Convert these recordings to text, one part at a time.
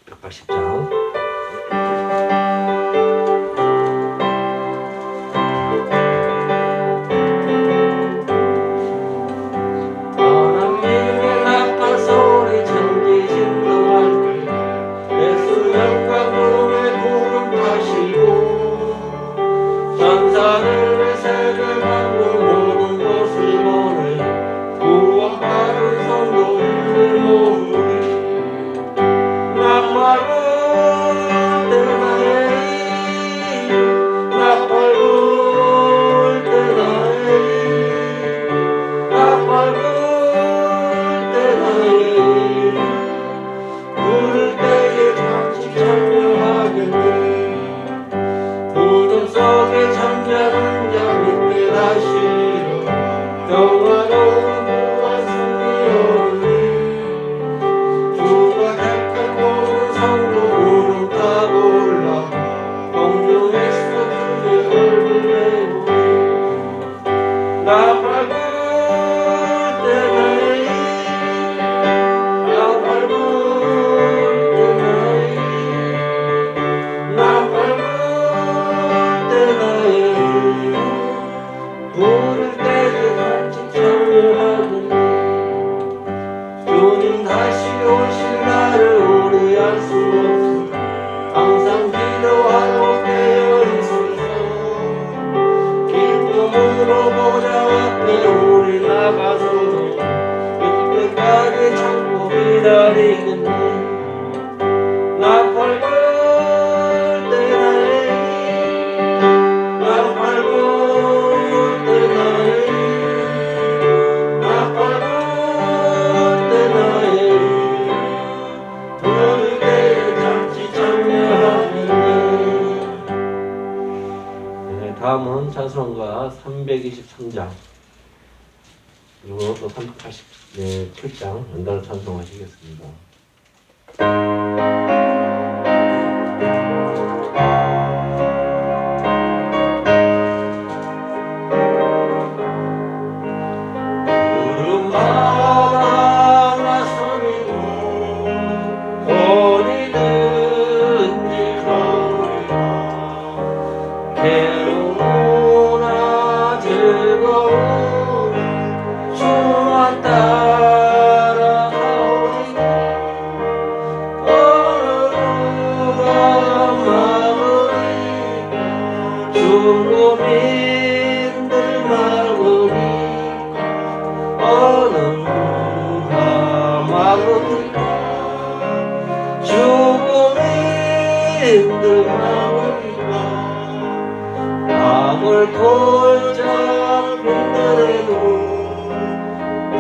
180장. 하나님의 나팔 소리 천지 진동할 때 예수 영광으로 구름 타시고 천사들 세계 만물 모든 것을 보내 구원받은 성도들 모으리. 나팔 불 때나이 나팔 불 때나이 나팔 불 때나이 부를 때에 잠시 참여하겠네. 구름 속에 잠자는 자 밑에 다시러 평화로운 부활 승리하리. 주가 택한 모든 성도 구름 타고 올라가 공중에서 주의 얼굴 배우리. 나팔 불 때나이 나팔 불 때나이 나팔 불 때나이 부를 때에 같이 참여하겠네. 주님 다시 오실 날을 우리 알 수 없어 항상 기도하고 깨어 있어서 기쁨으로 보좌 앞에 우리 나가서도 그때까지 참고 기다리겠네. 나팔 불 때나이 나팔 불 때나이 나팔 불 때나이 부를 때에 잠시 참여하겠네. 네, 다음은 찬송가 323장 그리고 또 387장 연달아 찬송하시겠습니다. 구름마다 나서리고 어디든지 가오리라. 괴로우나 즐거우나 주만 따라 가오리라. 어느 누가 막으리까 중고민들 말으리까 어느 누가 막으리까 죽음인들 막으리까 암을 골자 힘들어도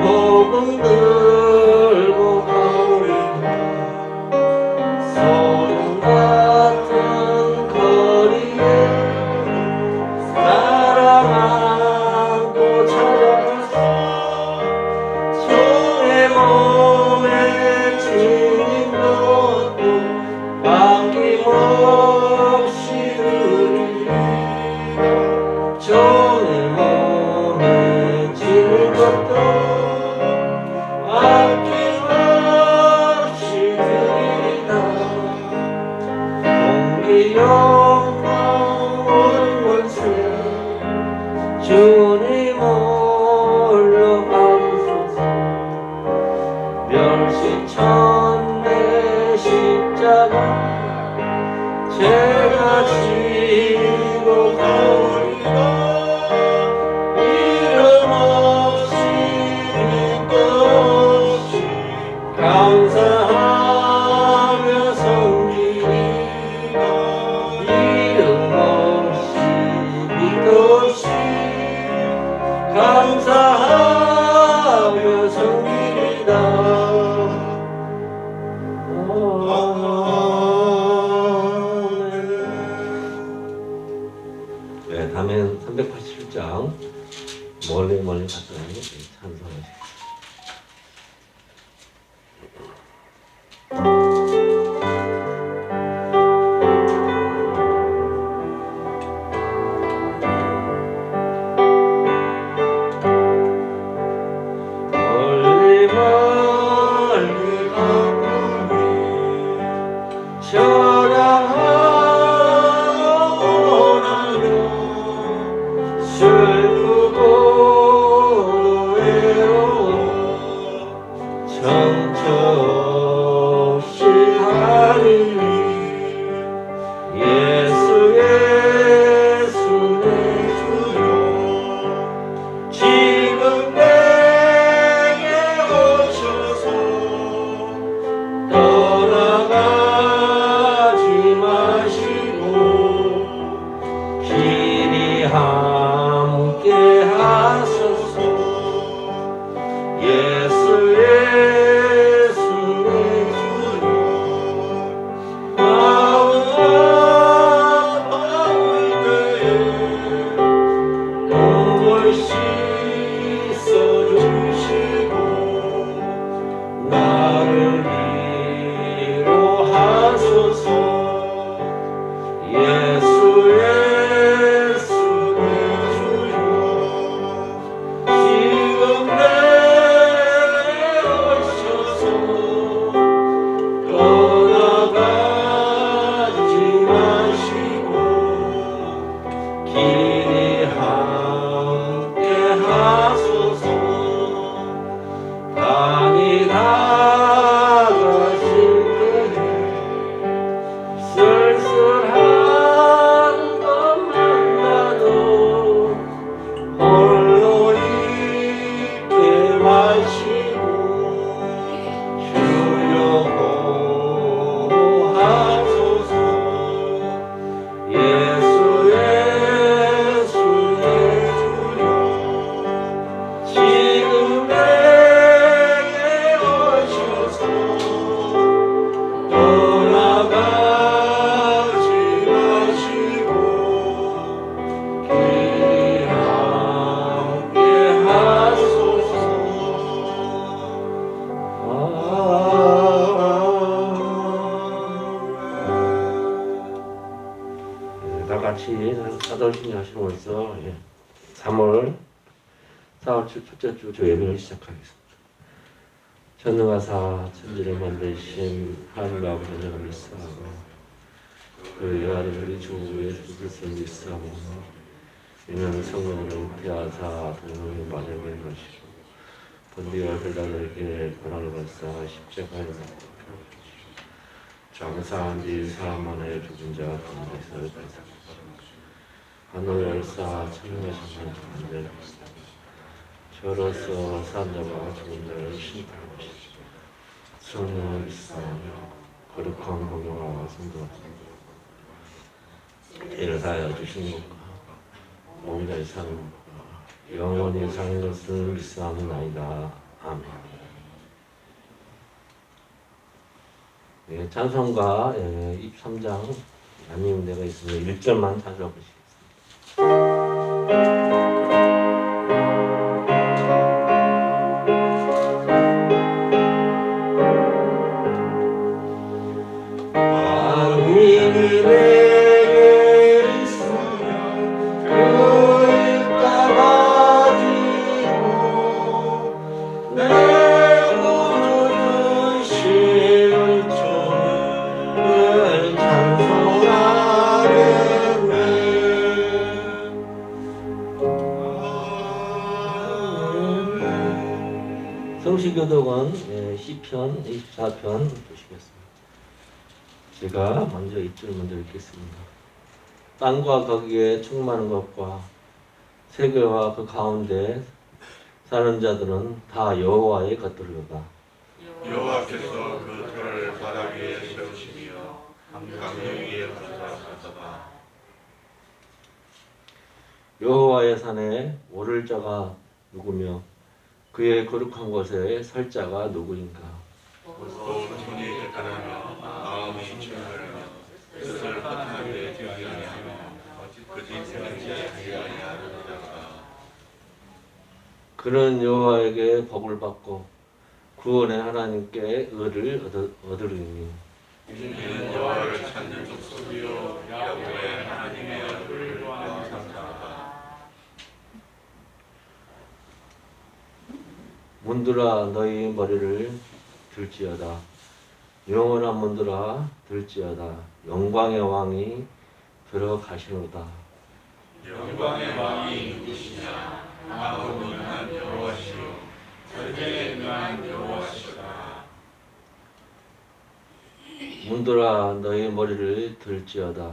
복음 들고 가오리까. 소름 같은 거리에 사랑 안고 찾아가서 종의 몸에 지닌 것도 아낌없이 드리리라. 종의 몸에 지닌 것도 사도신이 하시면서 3월 4월 첫째 주 예배를 시작하겠습니다. 전능하사 천지를 만드신 하나님 아버지를 믿사하고 그 여호와를 우리 주 예수 그리스도를 믿사하고 이는 성령을 잉태하사 동물을 마련해 놓으시고 본디와 빌라도에게 고난을 받사 십자가에 못 장사한 뒤 사람 만에 죽은 자 가운데서 하늘 열사 천명하신 가운데 저로서 산 자와 죽은 자를 심판하시고 성령을 믿사하며 거룩한 공경하와 성도하시고 죄를 사하여 주신 것과 온전히 사는 것과 영원히 사는 것을 믿사하나이다. 아멘. 네, 찬송가 23장 아니면 내가 있으면 1절만 찾아보시겠습니다. 성시교독은 시편 24편 보시겠습니다. 제가 먼저 1절 먼저 읽겠습니다. 땅과 거기에 충만한 것과 세계와 그 가운데 사는 자들은 다 여호와의 것들이로다. 여호와께서 그 들을 바닥 위에 세우시며 강경 위에 건설하셨도다. 여호와의 산에 오를 자가 누구며 그의 거룩한 곳에 설 자가 누구인가? 곧 손이 객관하며 마음이 충만하며 뜻을 허탄하게 되게 하며 거짓 생각지 아니하는 자가. 그는 여호와에게 복을 받고 구원의 하나님께 의를 얻으리니 이는 여호와를 찾는 족속이요 야곱의 하나님의 얼굴을 감상하다. 문들아 너희 머리를 들지어다. 영원한 문들아 들지어다. 영광의 왕이 들어가시노다. 영광의 왕이 누구시냐? 마음이 능한 여호와시요 절대에 능한 여호와시다. 문들아 너희 머리를 들지어다.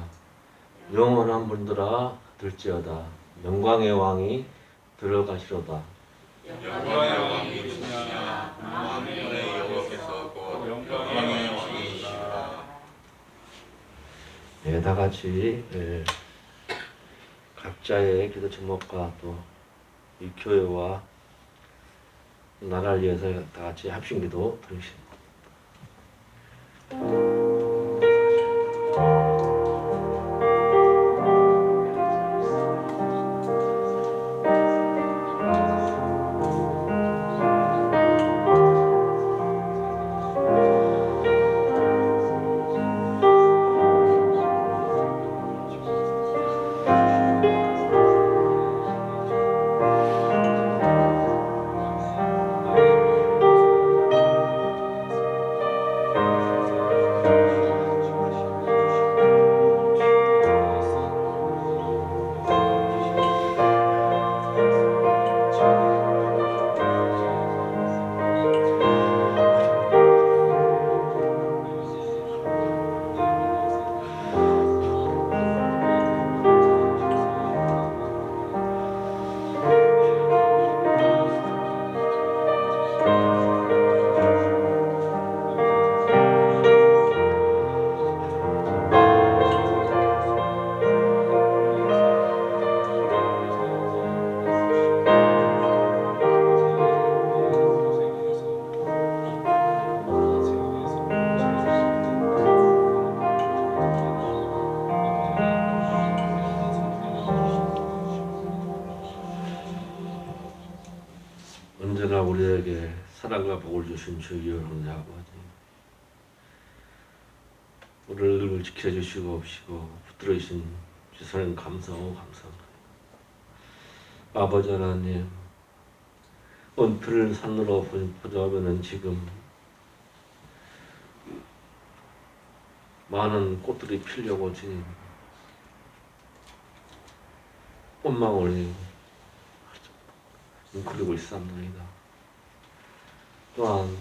영원한 문들아 들지어다. 영광의 왕이 들어가시로다. 영광의 왕이 누구시냐? 만군의 여호와께서 곧 영광의 왕이시다. 네, 다 같이 각자의 기도 제목과 또 이 교회와 나라를 위해서 다 같이 합심기도 드리십니다. 저에게 사랑과 복을 주신 주 하나님 아버지, 우리를 늘 지켜주시고 없이고 붙들어주신 주사님 감사하고 감사합니다. 아버지 하나님, 은필을 산으로 보자면은 지금 많은 꽃들이 피려고 지금 꽃망울이 웅크리고 있습니다. 또한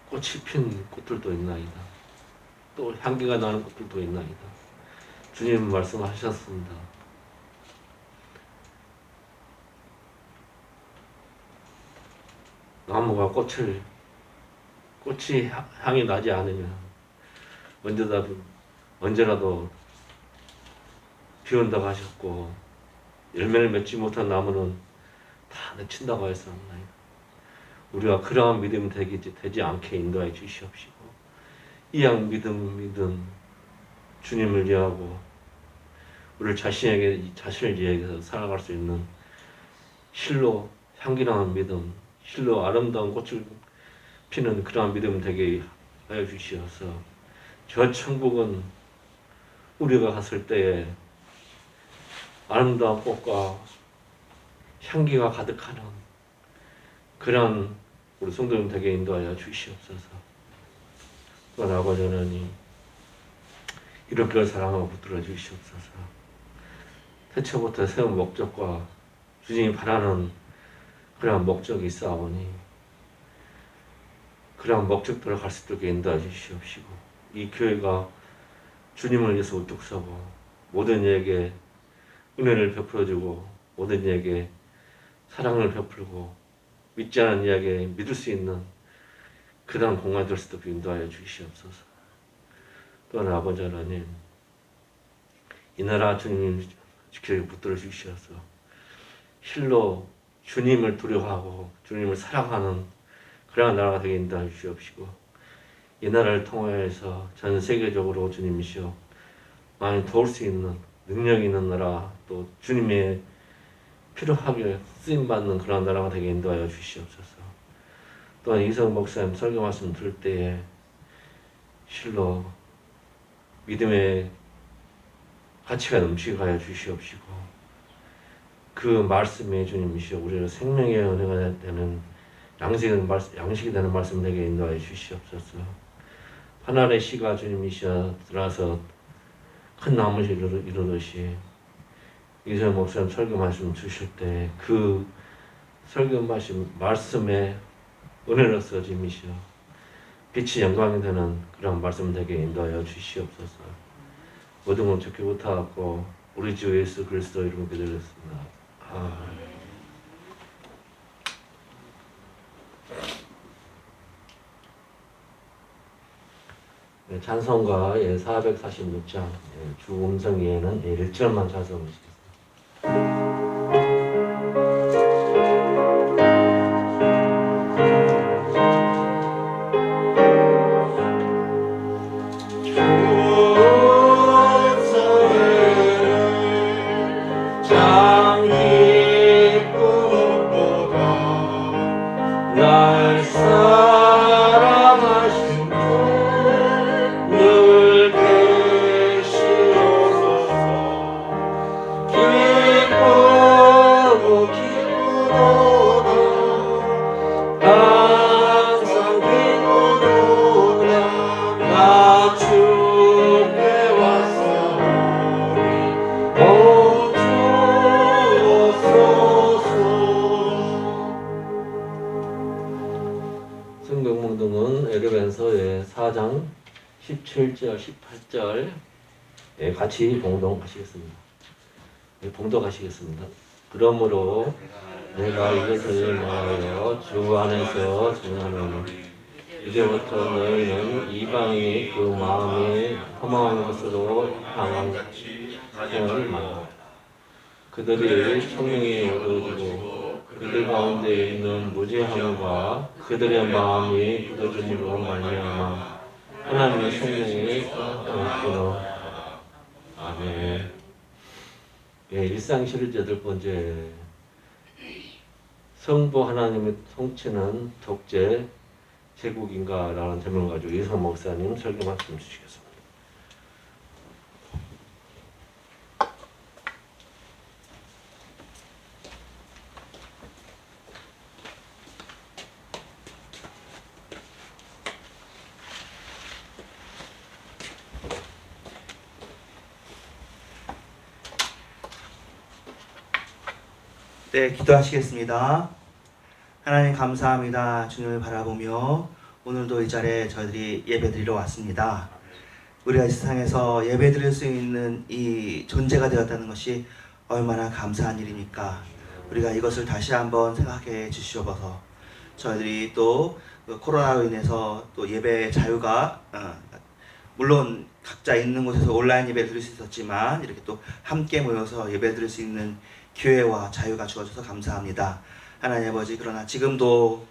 꽃이 핀 꽃들도 있나이다. 또 향기가 나는 꽃들도 있나이다. 주님 말씀하셨습니다. 나무가 꽃이 향이 나지 않으면 언제라도 비온다고 하셨고, 열매를 맺지 못한 나무는 다 내친다고 하였습니다. 우리가 그러한 믿음이 되지 않게 인도해 주시옵시고, 이왕 믿음 주님을 위하고 우리를 자신을 위해서 살아갈 수 있는 실로 향기나는 믿음, 실로 아름다운 꽃을 피는 그러한 믿음 되게 하여 주시어서, 저 천국은 우리가 갔을 때에 아름다운 꽃과 향기가 가득하는 그런 우리 성도님 되게 인도하여 주시옵소서. 또한 아버지 하나님, 이렇게 사랑하고 붙들어 주시옵소서. 태초부터 세운 목적과 주님이 바라는 그러한 목적이 있사오니 그러한 목적대로 갈 수 있도록 인도해 주시옵시고, 이 교회가 주님을 위해서 우뚝 서고 모든 이에게 은혜를 베풀어주고 모든 이에게 사랑을 베풀고 믿지 않은 이에게 믿을 수 있는 그러한 공간이 될 수 있도록 인도하여 주시옵소서. 또한 아버지 하나님, 이 나라 주님 지켜 붙들어 주시어서 실로 주님을 두려워하고 주님을 사랑하는 그러한 나라가 되게 인도하여 주시옵시고, 이 나라를 통하여서 전 세계적으로 주님이시여 많이 도울 수 있는 능력 있는 나라, 또 주님의 필요하게 쓰임받는 그런 나라가 되게 인도하여 주시옵소서. 또한 이성 목사님 설교 말씀 들을 때에 실로 믿음의 가치가 넘치게 하여 주시옵시고, 그 말씀에 주님이시여 우리를 생명의 은혜가 되는 양식이 되는 말씀 되게 인도하여 주시옵소서. 하늘의 씨가 주님이시여 들어서 큰 나무를 이루듯이 이성 목사님 설교 말씀 주실 때 그 설교 말씀에 은혜로서 주님이시여 빛이 영광이 되는 그런 말씀 되게 인도하여 주시옵소서. 모든 건 좋게 못하고 우리 주 예수 그리스도 이름으로 기도드렸습니다. 아멘. 네, 찬송가 446장 주 음성 예는 1절만 찬송하시겠습니다. 성경문동은 에르벤서의 4장 17절 18절 같이 봉독하시겠습니다. 봉독하시겠습니다. 그러므로 내가 이것을 말하여 주 안에서 전하노니 이제부터 너희는 이방인이 그 마음에 허망한 것으로 향한 생각을 말라. 그들이 성령이 어두워지고 그들 가운데 있는 무죄함과 그들의 마음이 굳어짐으로 말미암아 하나님의 성령이 끊어. 아멘. 예, 일상 시리즈 8번째 성부 하나님의 통치는 독재 제국인가라는 제목을 가지고 이성 목사님 설교 말씀 주시겠습니다. 네, 기도하시겠습니다. 하나님 감사합니다. 주님을 바라보며 오늘도 이 자리에 저희들이 예배드리러 왔습니다. 우리가 이 세상에서 예배드릴 수 있는 이 존재가 되었다는 것이 얼마나 감사한 일입니까? 우리가 이것을 다시 한번 생각해 주시옵소서. 저희들이 또 코로나로 인해서 또 예배 자유가 물론 각자 있는 곳에서 온라인 예배를 드릴 수 있었지만 이렇게 또 함께 모여서 예배 드릴 수 있는 기회와 자유가 주어져서 감사합니다. 하나님 아버지, 그러나 지금도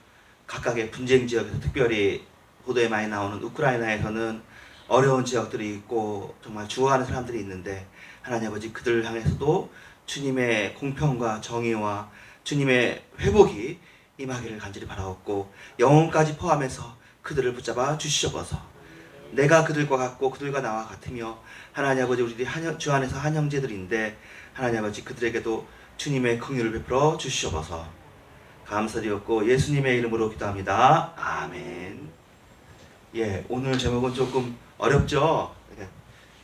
각각의 분쟁 지역에서 특별히 보도에 많이 나오는 우크라이나에서는 어려운 지역들이 있고 정말 죽어가는 사람들이 있는데 하나님 아버지, 그들을 향해서도 주님의 공평과 정의와 주님의 회복이 임하기를 간절히 바라옵고 영혼까지 포함해서 그들을 붙잡아 주시옵소서. 내가 그들과 같고 그들과 나와 같으며 하나님 아버지, 우리들이 주 안에서 한 형제들인데 하나님 아버지, 그들에게도 주님의 긍휼을 베풀어 주시옵소서. 감사드렸고 예수님의 이름으로 기도합니다. 아멘. 예, 오늘 제목은 조금 어렵죠?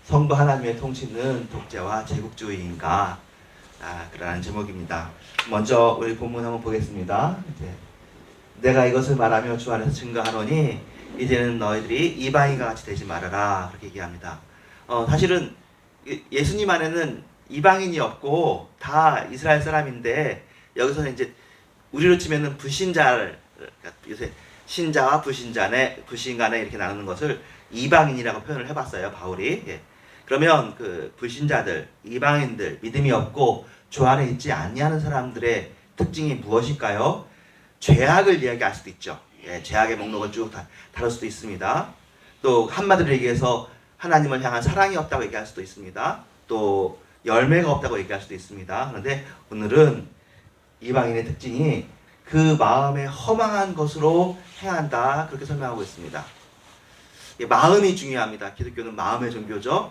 성부 하나님의 통치는 독재와 제국주의인가? 그러한 제목입니다. 먼저 우리 본문 한번 보겠습니다. 내가 이것을 말하며 주 안에서 증거하노니 이제는 너희들이 이방인과 같이 되지 말아라, 그렇게 얘기합니다. 사실은 예수님 안에는 이방인이 없고 다 이스라엘 사람인데 여기서는 이제 우리로 치면은 불신자를, 요새 신자와 불신 간에 이렇게 나누는 것을 이방인이라고 표현을 해봤어요, 바울이. 예. 그러면 그 불신자들, 이방인들, 믿음이 없고 주 안에 있지 아니하는 사람들의 특징이 무엇일까요? 죄악을 이야기할 수도 있죠. 예, 죄악의 목록을 쭉 다룰 수도 있습니다. 또 한마디로 얘기해서 하나님을 향한 사랑이 없다고 얘기할 수도 있습니다. 또 열매가 없다고 얘기할 수도 있습니다. 그런데 오늘은 이방인의 특징이 그 마음에 허망한 것으로 행한다, 그렇게 설명하고 있습니다. 마음이 중요합니다. 기독교는 마음의 종교죠.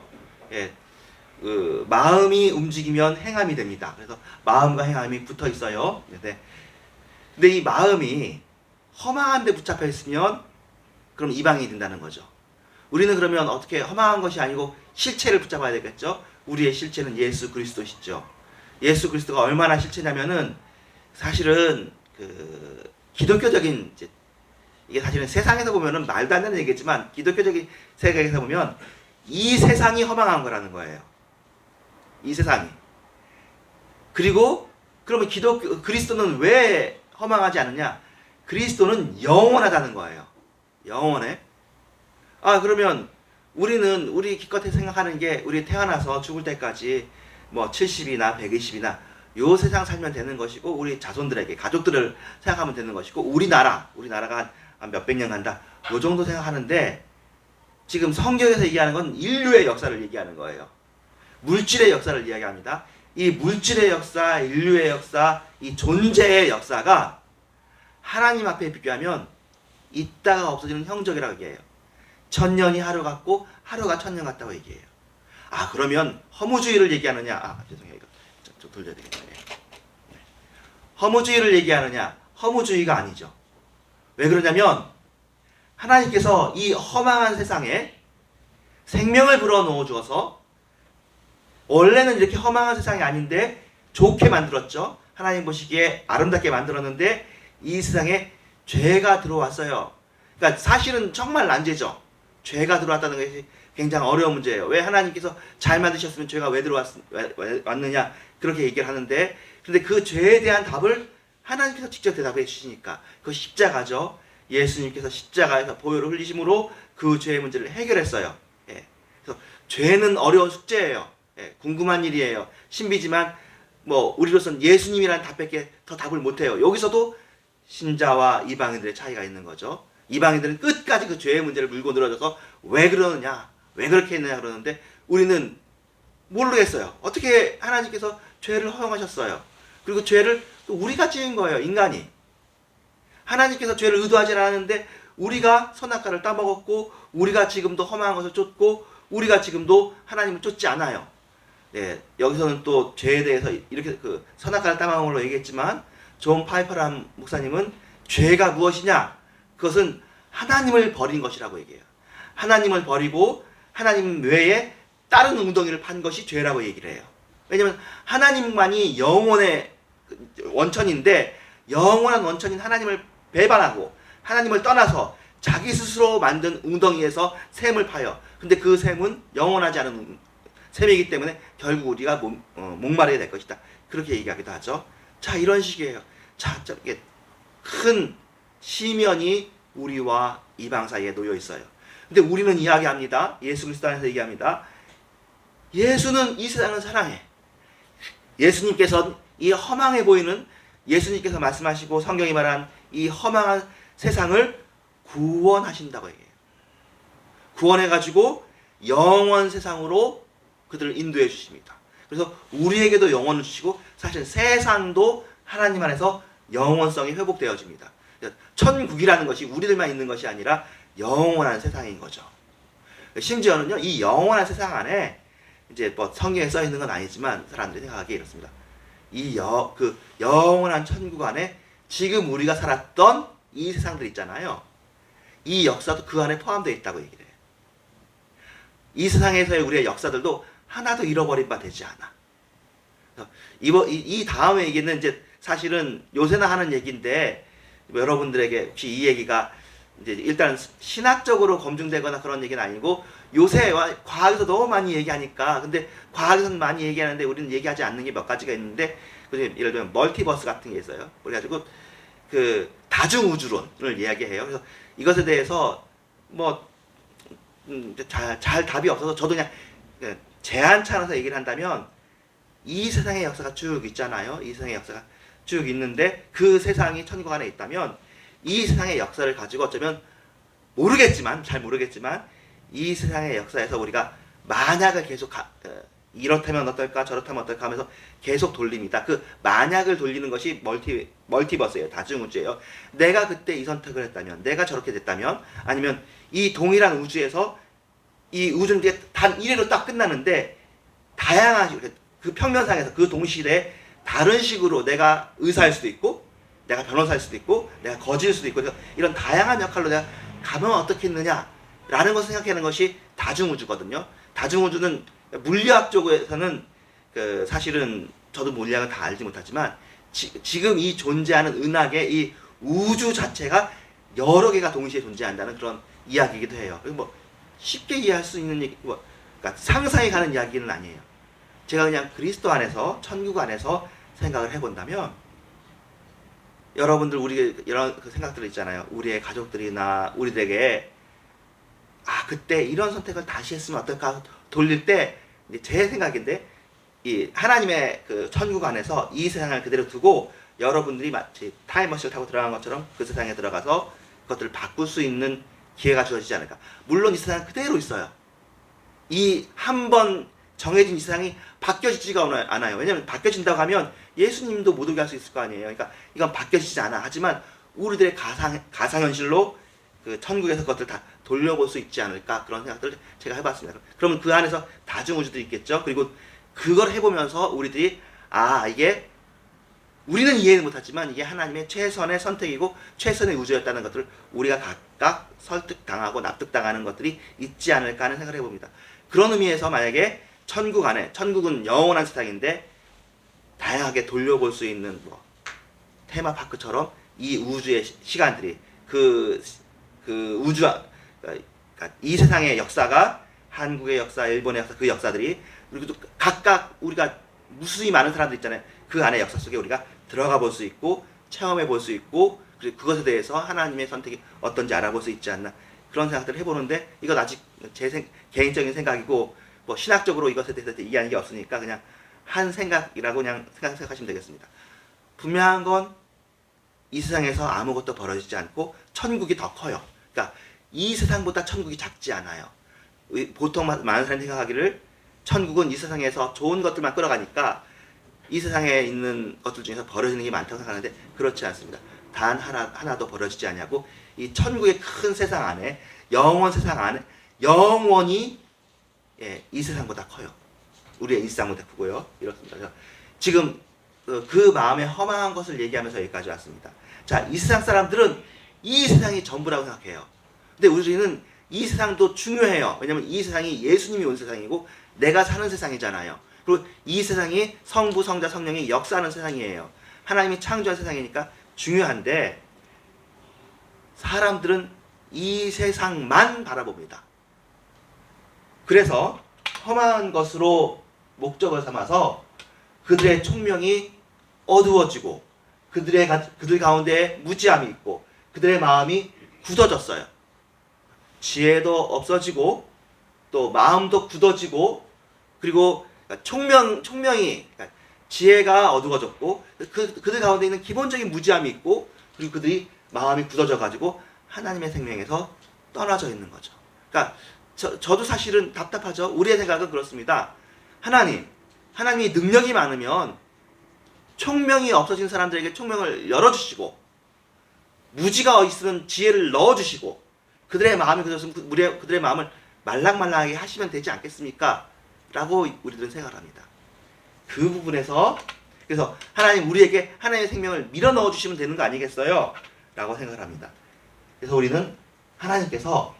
예, 마음이 움직이면 행함이 됩니다. 그래서 마음과 행함이 붙어 있어요. 근데 이 마음이 허망한 데 붙잡혀 있으면 그럼 이방인이 된다는 거죠. 우리는 그러면 어떻게 허망한 것이 아니고 실체를 붙잡아야 되겠죠. 우리의 실체는 예수 그리스도시죠. 예수 그리스도가 얼마나 실체냐면은 사실은 그 기독교적인 이게 사실은 세상에서 보면은 말도 안 되는 얘기겠지만 기독교적인 세계에서 보면 이 세상이 허망한 거라는 거예요. 이 세상이. 그리고 그러면 그리스도는 왜 허망하지 않느냐? 그리스도는 영원하다는 거예요. 영원해. 그러면 우리 기껏해 생각하는 게 우리 태어나서 죽을 때까지 뭐 70이나 120이나 요 세상 살면 되는 것이고 우리 자손들에게 가족들을 생각하면 되는 것이고 우리나라가 한 몇백 년 간다, 요 정도 생각하는데 지금 성경에서 얘기하는 건 인류의 역사를 얘기하는 거예요. 물질의 역사를 이야기합니다. 이 물질의 역사, 인류의 역사, 이 존재의 역사가 하나님 앞에 비교하면 있다가 없어지는 형적이라고 얘기해요. 1000년이 하루 같고 하루가 1000년 같다고 얘기해요. 그러면 허무주의를 얘기하느냐? 죄송해요. 이거 좀 돌려야 되겠네요. 허무주의를 얘기하느냐? 허무주의가 아니죠. 왜 그러냐면 하나님께서 이 허망한 세상에 생명을 불어넣어 주어서 원래는 이렇게 허망한 세상이 아닌데 좋게 만들었죠. 하나님 보시기에 아름답게 만들었는데 이 세상에 죄가 들어왔어요. 그러니까 사실은 정말 난제죠. 죄가 들어왔다는 것이 굉장히 어려운 문제예요. 왜 하나님께서 잘 만드셨으면 죄가 왜 들어왔느냐, 그렇게 얘기를 하는데, 근데 그 죄에 대한 답을 하나님께서 직접 대답해 주시니까 그 십자가죠. 예수님께서 십자가에서 보혈을 흘리심으로 그 죄의 문제를 해결했어요. 예. 그래서 죄는 어려운 숙제예요. 예. 궁금한 일이에요. 신비지만 뭐 우리로서는 예수님이라는 답밖에 더 답을 못해요. 여기서도 신자와 이방인들의 차이가 있는 거죠. 이방인들은 끝까지 그 죄의 문제를 물고 늘어져서 왜 그러느냐, 왜 그렇게 했느냐 그러는데 우리는 모르겠어요. 어떻게 하나님께서 죄를 허용하셨어요. 그리고 죄를 또 우리가 지은 거예요. 인간이. 하나님께서 죄를 의도하지 않았는데 우리가 선악과를 따먹었고 우리가 지금도 험한 것을 쫓고 우리가 지금도 하나님을 쫓지 않아요. 네, 여기서는 또 죄에 대해서 이렇게 그 선악과를 따먹은 걸로 얘기했지만 존 파이퍼라는 목사님은 죄가 무엇이냐? 그것은 하나님을 버린 것이라고 얘기해요. 하나님을 버리고 하나님 외에 다른 웅덩이를 판 것이 죄라고 얘기를 해요. 왜냐하면 하나님만이 영원의 원천인데 영원한 원천인 하나님을 배반하고 하나님을 떠나서 자기 스스로 만든 웅덩이에서 샘을 파요. 근데 그 샘은 영원하지 않은 샘이기 때문에 결국 우리가 목마르게 될 것이다. 그렇게 얘기하기도 하죠. 자, 이런 식이에요. 자, 이게 큰 시면이 우리와 이방 사이에 놓여 있어요. 근데 우리는 이야기합니다. 예수 그리스도 안에서 얘기합니다. 예수는 이 세상을 사랑해. 예수님께서 이 허망해 보이는 예수님께서 말씀하시고 성경이 말한 이 허망한 세상을 구원하신다고 얘기해요. 구원해가지고 영원 세상으로 그들을 인도해 주십니다. 그래서 우리에게도 영원을 주시고 사실 세상도 하나님 안에서 영원성이 회복되어집니다. 천국이라는 것이 우리들만 있는 것이 아니라 영원한 세상인 거죠. 심지어는요, 이 영원한 세상 안에 이제 뭐 성경에 써 있는 건 아니지만 사람들이 생각하기에 이렇습니다. 그 영원한 천국 안에 지금 우리가 살았던 이 세상들 있잖아요. 이 역사도 그 안에 포함되어 있다고 얘기를 해요. 이 세상에서의 우리의 역사들도 하나도 잃어버린 바 되지 않아. 이 다음에 얘기는 이제 사실은 요새나 하는 얘기인데 여러분들에게 혹시 이 얘기가 이제 일단 신학적으로 검증되거나 그런 얘기는 아니고 요새 과학에서 너무 많이 얘기하니까 근데 과학에서는 많이 얘기하는데 우리는 얘기하지 않는 게 몇 가지가 있는데 예를 들면 멀티버스 같은 게 있어요. 그래가지고 그 다중우주론을 이야기해요. 그래서 이것에 대해서 뭐 잘 답이 없어서 저도 그냥 제한차원에서 얘기를 한다면 이 세상의 역사가 쭉 있잖아요. 이 세상의 역사가 쭉 있는데 그 세상이 천국 안에 있다면 이 세상의 역사를 가지고 어쩌면 잘 모르겠지만 이 세상의 역사에서 우리가 만약을 계속 이렇다면 어떨까 저렇다면 어떨까 하면서 계속 돌립니다. 그 만약을 돌리는 것이 멀티버스예요. 다중우주예요. 내가 그때 이 선택을 했다면 내가 저렇게 됐다면 아니면 이 동일한 우주에서 이 우주는 이제 단 1회로 딱 끝나는데 다양한 그 평면상에서 그 동시대에 다른 식으로 내가 의사일 수도 있고 내가 변호사일 수도 있고 내가 거지일 수도 있고 이런 다양한 역할로 내가 가면 어떻겠느냐라는 것을 생각하는 것이 다중우주거든요. 다중우주는 물리학 쪽에서는 사실은 저도 물리학은 다 알지 못하지만 지금 이 존재하는 은하계 이 우주 자체가 여러 개가 동시에 존재한다는 그런 이야기이기도 해요. 뭐 쉽게 이해할 수 있는 얘기, 그러니까 상상이 가는 이야기는 아니에요. 제가 그냥 그리스도 안에서 천국 안에서 생각을 해본다면 여러분들 우리 이런 그 생각들 있잖아요. 우리의 가족들이나 우리들에게 그때 이런 선택을 다시 했으면 어떨까 돌릴 때 제 생각인데 이 하나님의 그 천국 안에서 이 세상을 그대로 두고 여러분들이 마치 타임머신을 타고 들어간 것처럼 그 세상에 들어가서 그것들을 바꿀 수 있는 기회가 주어지지 않을까. 물론 이 세상은 그대로 있어요. 이 한 번 정해진 이 세상이 바뀌어지지가 않아요. 왜냐하면 바뀌어진다고 하면 예수님도 못 오게 할 수 있을 거 아니에요. 그러니까 이건 바뀌어지지 않아. 하지만 우리들의 가상현실로 그 천국에서 그것들 다 돌려볼 수 있지 않을까 그런 생각들을 제가 해봤습니다. 그러면 그 안에서 다중우주도 있겠죠. 그리고 그걸 해보면서 우리들이 이게 우리는 이해는 못하지만 이게 하나님의 최선의 선택이고 최선의 우주였다는 것들을 우리가 각각 설득당하고 납득당하는 것들이 있지 않을까 하는 생각을 해봅니다. 그런 의미에서 만약에 천국 안에 천국은 영원한 세상인데 다양하게 돌려볼 수 있는 뭐 테마파크처럼 이 우주의 시간들이 그 우주 그러니까 이 세상의 역사가 한국의 역사, 일본의 역사 그 역사들이 그리고 또 각각 우리가 무수히 많은 사람들 있잖아요. 그 안에 역사 속에 우리가 들어가 볼 수 있고 체험해 볼 수 있고 그리고 그것에 대해서 하나님의 선택이 어떤지 알아볼 수 있지 않나 그런 생각들을 해보는데 이건 아직 제 개인적인 생각이고 뭐 신학적으로 이것에 대해서 이해하는 게 없으니까 그냥 한 생각이라고 그냥 생각하시면 되겠습니다. 분명한 건 이 세상에서 아무것도 벌어지지 않고 천국이 더 커요. 그러니까 이 세상보다 천국이 작지 않아요. 보통 많은 사람이 생각하기를 천국은 이 세상에서 좋은 것들만 끌어가니까 이 세상에 있는 것들 중에서 벌어지는 게 많다고 생각하는데 그렇지 않습니다. 단 하나도 버려지지 아니하고 이 천국의 큰 세상 안에 영원 세상 안에 영원히 이 세상보다 커요. 우리의 일상보다 크고요. 이렇습니다. 그래서 지금 그 마음에 허망한 것을 얘기하면서 여기까지 왔습니다. 자, 이 세상 사람들은 이 세상이 전부라고 생각해요. 근데 우리는 이 세상도 중요해요. 왜냐하면 이 세상이 예수님이 온 세상이고 내가 사는 세상이잖아요. 그리고 이 세상이 성부, 성자, 성령이 역사하는 세상이에요. 하나님이 창조한 세상이니까 중요한데 사람들은 이 세상만 바라봅니다. 그래서 험한 것으로 목적을 삼아서 그들의 총명이 어두워지고 그들 가운데 무지함이 있고 그들의 마음이 굳어졌어요. 지혜도 없어지고 또 마음도 굳어지고 그리고 총명이 지혜가 어두워졌고 그들 가운데 있는 기본적인 무지함이 있고 그리고 그들이 마음이 굳어져 가지고 하나님의 생명에서 떠나져 있는 거죠. 그러니까 저도 사실은 답답하죠. 우리의 생각은 그렇습니다. 하나님이 능력이 많으면 총명이 없어진 사람들에게 총명을 열어주시고 무지가 있으면 지혜를 넣어주시고 그들의 마음이 굳었으면 그들의 마음을 말랑말랑하게 하시면 되지 않겠습니까? 라고 우리들은 생각을 합니다. 그 부분에서 그래서 하나님 우리에게 하나님의 생명을 밀어 넣어주시면 되는 거 아니겠어요? 라고 생각을 합니다. 그래서 우리는 하나님께서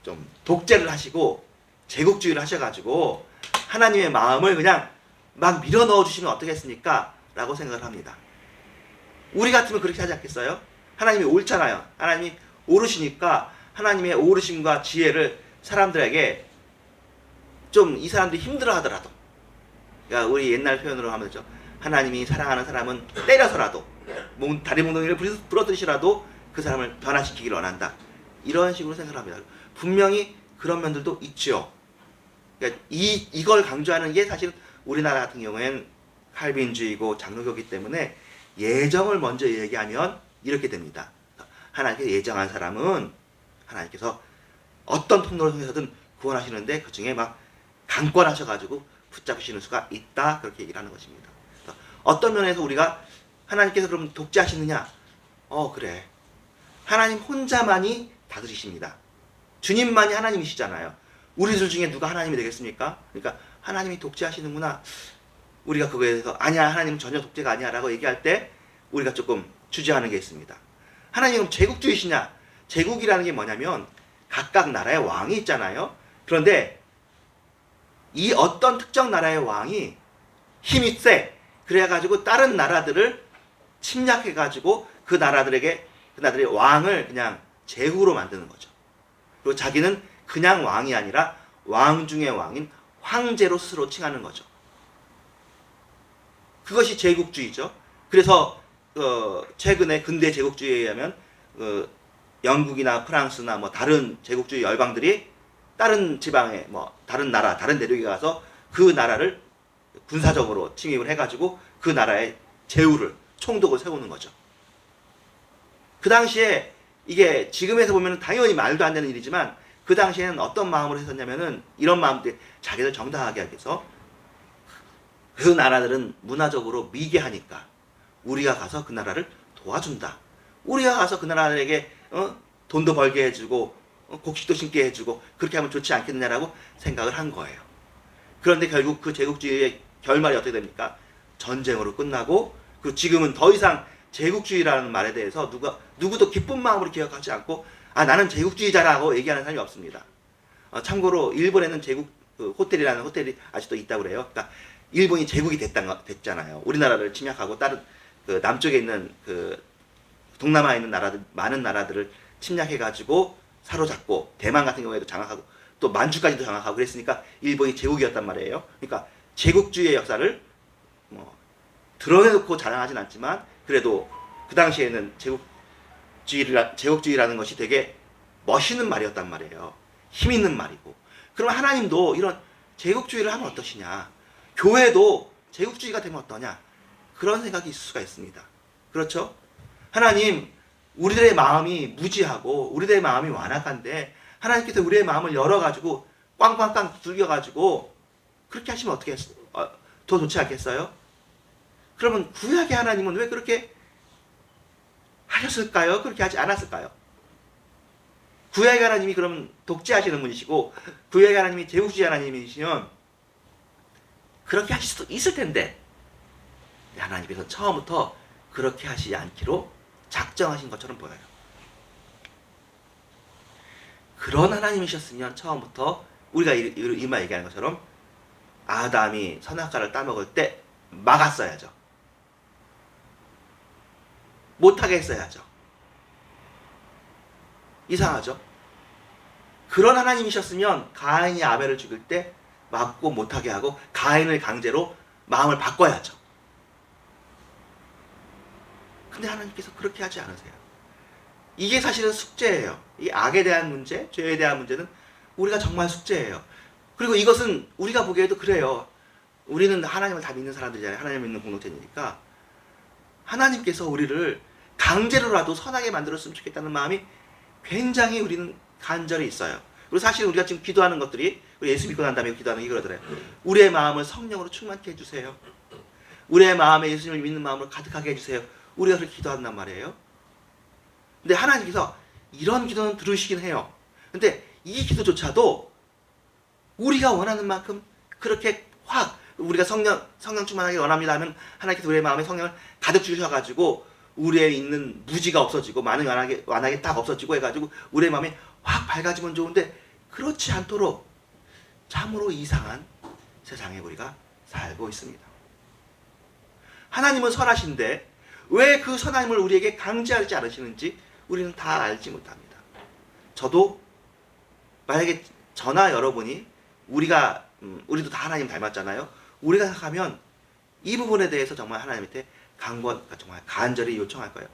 좀 독재를 하시고 제국주의를 하셔가지고 하나님의 마음을 그냥 막 밀어 넣어주시면 어떻겠습니까? 라고 생각을 합니다. 우리 같으면 그렇게 하지 않겠어요? 하나님이 옳잖아요. 하나님이 옳으시니까 하나님의 옳으심과 지혜를 사람들에게 좀 이 사람들이 힘들어 하더라도 그러니까 우리 옛날 표현으로 하면서 하나님이 사랑하는 사람은 때려서라도 다리 몽둥이를 부러뜨리시라도 그 사람을 변화시키기를 원한다. 이런 식으로 생각합니다. 분명히 그런 면들도 있죠. 그러니까 이걸 강조하는 게 사실 우리나라 같은 경우에는 칼빈주의고 장로교이기 때문에 예정을 먼저 얘기하면 이렇게 됩니다. 하나님께서 예정한 사람은 하나님께서 어떤 통로를 통해서든 구원하시는데 그 중에 막 강권하셔가지고 붙잡으시는 수가 있다. 그렇게 얘기를 하는 것입니다. 어떤 면에서 우리가 하나님께서 그럼 독재하시느냐? 그래. 하나님 혼자만이 다스리십니다. 주님만이 하나님이시잖아요. 우리들 중에 누가 하나님이 되겠습니까? 그러니까 하나님이 독재하시는구나. 우리가 그거에 대해서 아니야 하나님은 전혀 독재가 아니야 라고 얘기할 때 우리가 조금 주저하는 게 있습니다. 하나님은 제국주의시냐? 제국이라는 게 뭐냐면 각각 나라의 왕이 있잖아요. 그런데 이 어떤 특정 나라의 왕이 힘이 세. 그래가지고 다른 나라들을 침략해가지고 그 나라들의 왕을 그냥 제국으로 만드는 거죠. 그리고 자기는 그냥 왕이 아니라 왕 중의 왕인 황제로 스스로 칭하는 거죠. 그것이 제국주의죠. 그래서 최근에 근대 제국주의에 의하면 영국이나 프랑스나 뭐 다른 제국주의 열방들이 다른 지방에 뭐 다른 나라, 다른 대륙에 가서 그 나라를 군사적으로 침입을 해가지고 그 나라의 제후를 총독을 세우는 거죠. 그 당시에 이게 지금에서 보면 당연히 말도 안 되는 일이지만 그 당시에는 어떤 마음으로 했었냐면은 이런 마음들 자기들 정당하게 하기 위해서 그 나라들은 문화적으로 미개하니까 우리가 가서 그 나라를 도와준다. 우리가 가서 그 나라들에게 돈도 벌게 해주고 곡식도 심게 해주고 그렇게 하면 좋지 않겠느냐라고 생각을 한 거예요. 그런데 결국 그 제국주의의 결말이 어떻게 됩니까? 전쟁으로 끝나고 그리고 지금은 더 이상 제국주의라는 말에 대해서 누구도 기쁜 마음으로 기억하지 않고 나는 제국주의자라고 얘기하는 사람이 없습니다. 참고로 일본에는 호텔이라는 호텔이 아직도 있다고 그래요. 그러니까 일본이 제국이 됐잖아요. 우리나라를 침략하고 다른 남쪽에 있는 동남아에 있는 많은 나라들을 침략해가지고 사로잡고 대만 같은 경우에도 장악하고 또 만주까지도 장악하고 그랬으니까 일본이 제국이었단 말이에요. 그러니까 제국주의의 역사를 드러내놓고 자랑하진 않지만 그래도 그 당시에는 제국주의라는 것이 되게 멋있는 말이었단 말이에요. 힘 있는 말이고. 그럼 하나님도 이런 제국주의를 하면 어떠시냐? 교회도 제국주의가 되면 어떠냐? 그런 생각이 있을 수가 있습니다. 그렇죠? 하나님, 우리들의 마음이 무지하고 우리들의 마음이 완악한데 하나님께서 우리의 마음을 열어가지고 꽝꽝꽝 두들겨가지고 그렇게 하시면 어떻게 더 좋지 않겠어요? 그러면 구약의 하나님은 왜 그렇게 하셨을까요? 그렇게 하지 않았을까요? 구약의 하나님이 그럼 독재하시는 분이시고 구약의 하나님이 제국주의 하나님이시면 그렇게 하실 수도 있을 텐데 하나님께서 처음부터 그렇게 하시지 않기로 작정하신 것처럼 보여요. 그런 하나님이셨으면 처음부터 우리가 이마 얘기하는 것처럼 아담이 선악과를 따먹을 때 막았어야죠. 못하게 했어야죠. 이상하죠? 그런 하나님이셨으면 가인이 아벨을 죽일 때 막고 못하게 하고 가인을 강제로 마음을 바꿔야죠. 근데 하나님께서 그렇게 하지 않으세요. 이게 사실은 숙제예요. 이 악에 대한 문제, 죄에 대한 문제는 우리가 정말 숙제예요. 그리고 이것은 우리가 보기에도 그래요. 우리는 하나님을 다 믿는 사람들이잖아요. 하나님을 믿는 공동체니까. 하나님께서 우리를 강제로라도 선하게 만들었으면 좋겠다는 마음이 굉장히 우리는 간절히 있어요. 그리고 사실 우리가 지금 기도하는 것들이 우리 예수 믿고 난 다음에 기도하는 게 그러더래요. 우리의 마음을 성령으로 충만케 해주세요. 우리의 마음에 예수님을 믿는 마음으로 가득하게 해주세요. 우리가 그렇게 기도한단 말이에요. 근데 하나님께서 이런 기도는 들으시긴 해요. 근데 이 기도조차도 우리가 원하는 만큼 그렇게 확 우리가 성령 충만하게 원합니다 하면 하나님께서 우리의 마음에 성령을 가득 주셔가지고 우리에 있는 무지가 없어지고 많은 완악이 딱 없어지고 해가지고 우리의 마음이 확 밝아지면 좋은데 그렇지 않도록 참으로 이상한 세상에 우리가 살고 있습니다. 하나님은 선하신데 왜 그 선함을 우리에게 강제하지 않으시는지 우리는 다 알지 못합니다. 저도 만약에 저나 여러분이 우리도 다 하나님 닮았잖아요. 우리가 생각하면 이 부분에 대해서 정말 하나님한테 정말 간절히 요청할 거예요.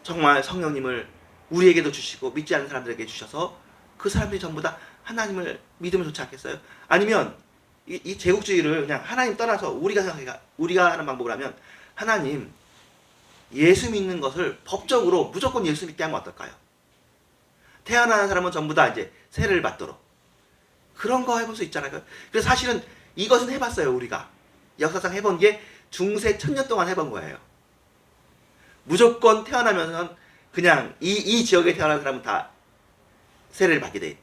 정말 성령님을 우리에게도 주시고 믿지 않는 사람들에게 주셔서 그 사람들이 전부 다 하나님을 믿으면 좋지 않겠어요? 아니면 이 제국주의를 그냥 하나님 떠나서 우리가 하는 방법을 하면 하나님 예수 믿는 것을 법적으로 무조건 예수 믿게 하면 어떨까요? 태어나는 사람은 전부 다 이제 세례를 받도록 그런 거 해볼 수 있잖아요. 그래서 사실은 이것은 해봤어요. 우리가 역사상 해본 게 중세 1000년 동안 해본 거예요. 무조건 태어나면서 그냥 이 지역에 태어난 사람은 다 세례를 받게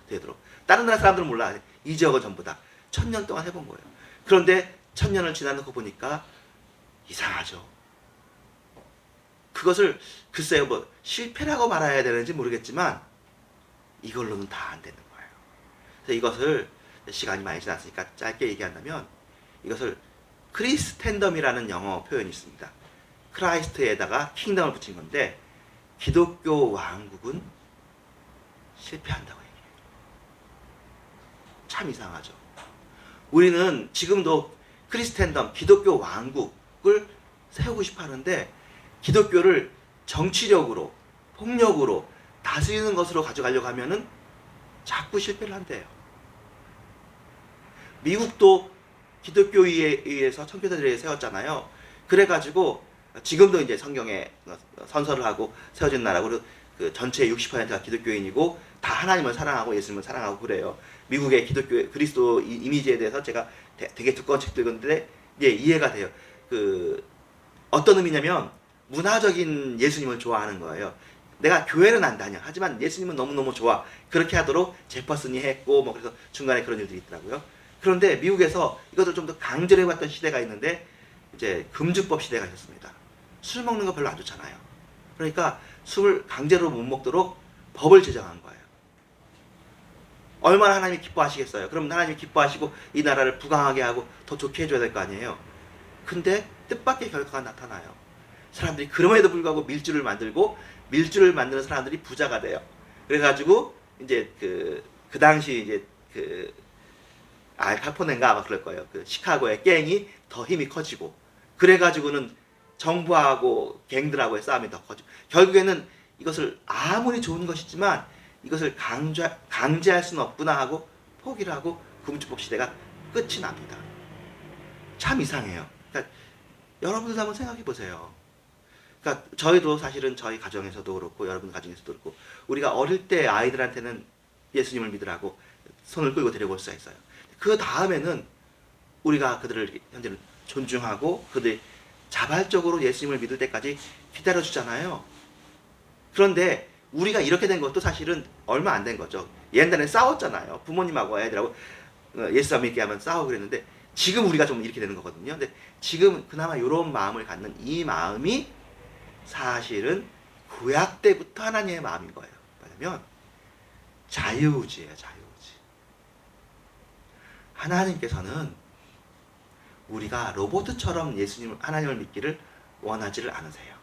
되도록. 다른 나라 사람들은 몰라. 이 지역은 전부 다 1000년 동안 해본 거예요. 그런데 1000년을 지나놓고 보니까 이상하죠. 그것을 글쎄요 뭐 실패라고 말해야 되는지 모르겠지만 이걸로는 다 안 되는 거예요. 그래서 이것을 시간이 많이 지났으니까 짧게 얘기한다면 이것을 크리스텐덤이라는 영어 표현이 있습니다. 크라이스트에다가 킹덤을 붙인 건데 기독교 왕국은 실패한다고 얘기해요. 참 이상하죠. 우리는 지금도 크리스텐덤, 기독교 왕국을 세우고 싶어 하는데 기독교를 정치력으로, 폭력으로 다스리는 것으로 가져가려고 하면은 자꾸 실패를 한대요. 미국도 기독교에 의해서 청교도들에 세웠잖아요. 그래가지고 지금도 이제 성경에 선서를 하고 세워진 나라고 그 전체의 60%가 기독교인이고 다 하나님을 사랑하고 예수님을 사랑하고 그래요. 미국의 기독교 그리스도 이미지에 대해서 제가 되게 두꺼운 책도 읽었는데 이해가 돼요. 그 어떤 의미냐면 문화적인 예수님을 좋아하는 거예요. 내가 교회는 안 다녀. 하지만 예수님은 너무너무 좋아. 그렇게 하도록 제퍼슨이 했고 뭐 그래서 중간에 그런 일들이 있더라고요. 그런데 미국에서 이것을 좀 더 강제로 해봤던 시대가 있는데 이제 금주법 시대가 있었습니다. 술 먹는 거 별로 안 좋잖아요. 그러니까 술을 강제로 못 먹도록 법을 제정한 거예요. 얼마나 하나님이 기뻐하시겠어요. 그럼 하나님이 기뻐하시고 이 나라를 부강하게 하고 더 좋게 해줘야 될 거 아니에요. 근데 뜻밖의 결과가 나타나요. 사람들이 그럼에도 불구하고 밀주를 만들고 밀주를 만드는 사람들이 부자가 돼요. 그래가지고 이제 그 당시 이제 그 알카포네인가 아마 그럴 거예요. 그 시카고의 갱이 더 힘이 커지고 그래가지고는 정부하고 갱들하고의 싸움이 더 커지고 결국에는 이것을 아무리 좋은 것이지만 이것을 강제할 수는 없구나 하고 포기를 하고 금주법 시대가 끝이 납니다. 참 이상해요. 그러니까 여러분들 한번 생각해 보세요. 그러니까 저희도 사실은 저희 가정에서도 그렇고 여러분 가정에서도 그렇고 우리가 어릴 때 아이들한테는 예수님을 믿으라고 손을 끌고 데려올 수가 있어요. 그 다음에는 우리가 그들을 현재는 존중하고 그들이 자발적으로 예수님을 믿을 때까지 기다려주잖아요. 그런데 우리가 이렇게 된 것도 사실은 얼마 안 된 거죠. 옛날에 싸웠잖아요. 부모님하고 애들하고 예수 안 믿게 하면 싸우고 그랬는데 지금 우리가 좀 이렇게 되는 거거든요. 근데 지금 그나마 이런 마음을 갖는 이 마음이 사실은 구약 때부터 하나님의 마음인 거예요. 뭐냐면 자유의지예요. 자유의지. 하나님께서는 우리가 로봇처럼 예수님 하나님을 믿기를 원하지를 않으세요.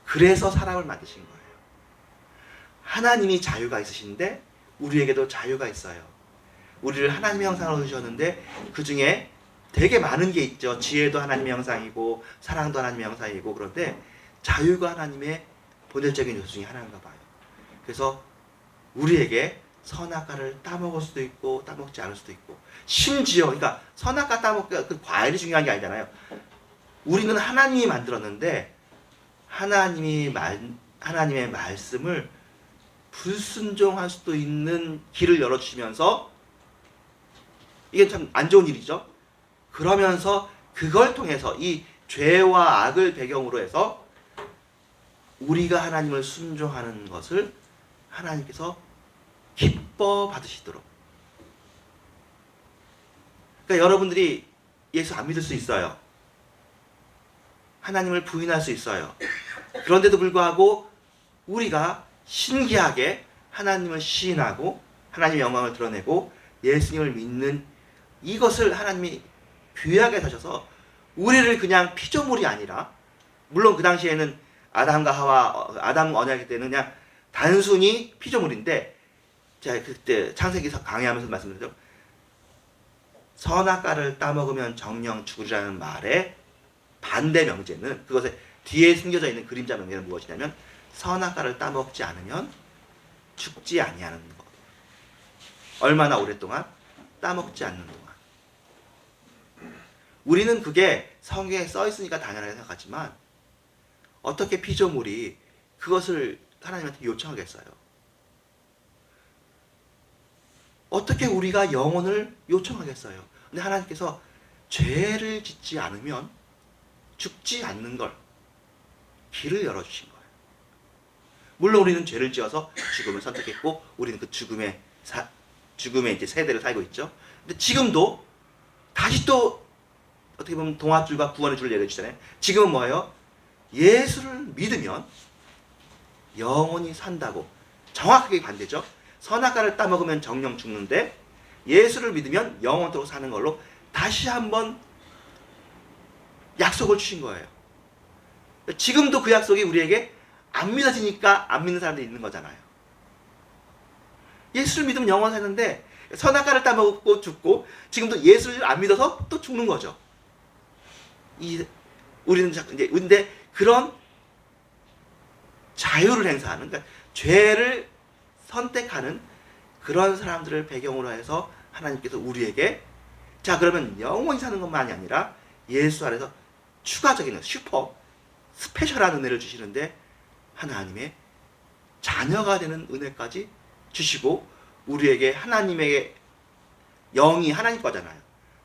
그래서 사람을 만드신 거예요. 하나님이 자유가 있으신데 우리에게도 자유가 있어요. 우리를 하나님의 형상으로 주셨는데 그 중에 되게 많은 게 있죠. 지혜도 하나님의 형상이고 사랑도 하나님의 형상이고 그런데 자유가 하나님의 본질적인 요소 중에 하나인가 봐요. 그래서 우리에게 선악과를 따먹을 수도 있고 따먹지 않을 수도 있고 심지어 그러니까 선악과 따먹기가 그 과일이 중요한 게 아니잖아요. 우리는 하나님이 만들었는데 하나님의 말씀을 불순종할 수도 있는 길을 열어주시면서 이게 참 안 좋은 일이죠. 그러면서 그걸 통해서 이 죄와 악을 배경으로 해서 우리가 하나님을 순종하는 것을 하나님께서 기뻐 받으시도록. 그러니까 여러분들이 예수 안 믿을 수 있어요. 하나님을 부인할 수 있어요. 그런데도 불구하고 우리가 신기하게 하나님을 시인하고 하나님의 영광을 드러내고 예수님을 믿는 이것을 하나님이 귀하게 하셔서 우리를 그냥 피조물이 아니라 물론 그 당시에는 아담과 하와 아담 언약일 때는 그냥 단순히 피조물인데 제가 그때 창세기 강의하면서 말씀드렸죠. 선악과를 따먹으면 정령 죽으리라는 말의 반대 명제는 그것에 뒤에 숨겨져 있는 그림자 명제는 무엇이냐면 선악과를 따먹지 않으면 죽지 아니하는 것. 얼마나 오랫동안? 따먹지 않는 동안. 우리는 그게 성경에 써 있으니까 당연하게 생각하지만 어떻게 피조물이 그것을 하나님한테 요청하겠어요? 어떻게 우리가 영혼을 요청하겠어요? 근데 하나님께서 죄를 짓지 않으면 죽지 않는 걸 길을 열어주신 거예요. 물론 우리는 죄를 지어서 죽음을 선택했고 우리는 그 죽음의 이제 세대를 살고 있죠. 근데 지금도 다시 또 어떻게 보면 동화줄과 구원의 줄을 얘기해 주잖아요. 지금은 뭐예요? 예수를 믿으면 영원히 산다고. 정확하게 반대죠. 선악과를 따먹으면 정령 죽는데 예수를 믿으면 영원토록 사는 걸로 다시 한번 약속을 주신 거예요. 지금도 그 약속이 우리에게 안 믿어지니까 안 믿는 사람들이 있는 거잖아요. 예수를 믿으면 영원 사는데 선악과를 따먹고 죽고 지금도 예수를 안 믿어서 또 죽는 거죠. 우리는 이제 근데 그런 자유를 행사하는 그러니까 죄를 선택하는 그런 사람들을 배경으로 해서 하나님께서 우리에게 자 그러면 영원히 사는 것만이 아니라 예수 안에서 추가적인 슈퍼 스페셜한 은혜를 주시는데 하나님의 자녀가 되는 은혜까지 주시고 우리에게 하나님의 영이 하나님 거잖아요.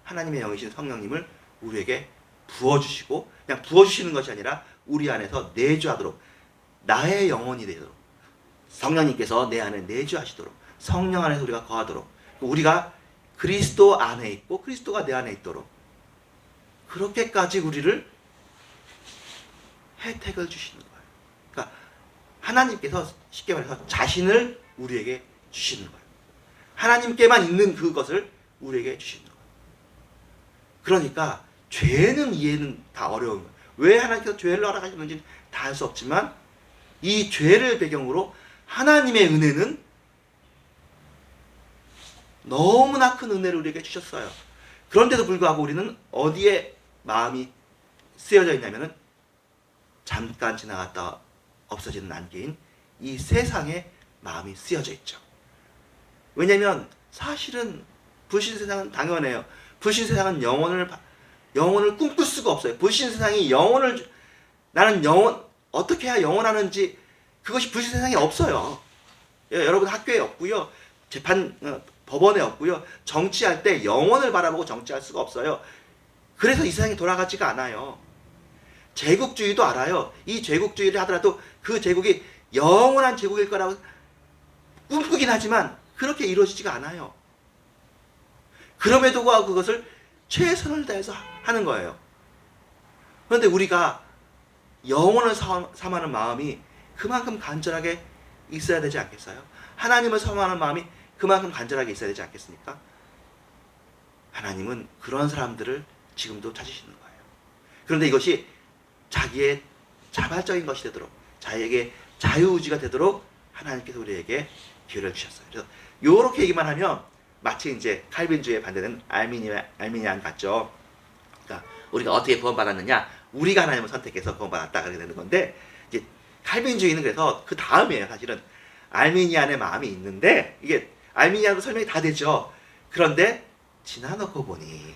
하나님의 영이신 성령님을 우리에게 부어주시고 그냥 부어주시는 것이 아니라 우리 안에서 내주하도록 나의 영혼이 되도록 성령님께서 내 안에 내주하시도록 성령 안에서 우리가 거하도록 우리가 그리스도 안에 있고 그리스도가 내 안에 있도록 그렇게까지 우리를 혜택을 주시는 거예요. 그러니까 하나님께서 쉽게 말해서 자신을 우리에게 주시는 거예요. 하나님께만 있는 그것을 우리에게 주시는 거예요. 그러니까 죄는 이해는 다 어려운 거예요. 왜 하나님께서 죄를 허락하셨는지 다 알 수 없지만 이 죄를 배경으로 하나님의 은혜는 너무나 큰 은혜를 우리에게 주셨어요. 그런데도 불구하고 우리는 어디에 마음이 쓰여져 있냐면은 잠깐 지나갔다 없어지는 안개인 이 세상에 마음이 쓰여져 있죠. 왜냐하면 사실은 불신 세상은 당연해요. 불신 세상은 영혼을 꿈꿀 수가 없어요. 불신 세상이 나는 영혼 어떻게 해야 영원하는지 그것이 불신 세상에 없어요. 여러분 학교에 없고요. 법원에 없고요. 정치할 때 영혼을 바라보고 정치할 수가 없어요. 그래서 이 세상이 돌아가지가 않아요. 제국주의도 알아요. 이 제국주의를 하더라도 그 제국이 영원한 제국일 거라고 꿈꾸긴 하지만 그렇게 이루어지지가 않아요. 그럼에도 불구하고 그것을 최선을 다해서 하는 거예요. 그런데 우리가 영혼을 삼하는 마음이 그만큼 간절하게 있어야 되지 않겠어요? 하나님을 섬하는 마음이 그만큼 간절하게 있어야 되지 않겠습니까? 하나님은 그런 사람들을 지금도 찾으시는 거예요. 그런데 이것이 자기의 자발적인 것이 되도록, 자기에게 자유의지가 되도록 하나님께서 우리에게 기회를 주셨어요. 그래서 요렇게 얘기만 하면 마치 이제 칼빈주의에 반대는 알미니안 같죠. 그러니까 우리가 어떻게 구원받았느냐? 우리가 하나님을 선택해서 구원받았다 그렇게 되는 건데, 이제 칼빈주의는 그래서 그 다음이에요. 사실은 알미니안의 마음이 있는데, 이게 알미니안으로 설명이 다 되죠. 그런데 지나놓고 보니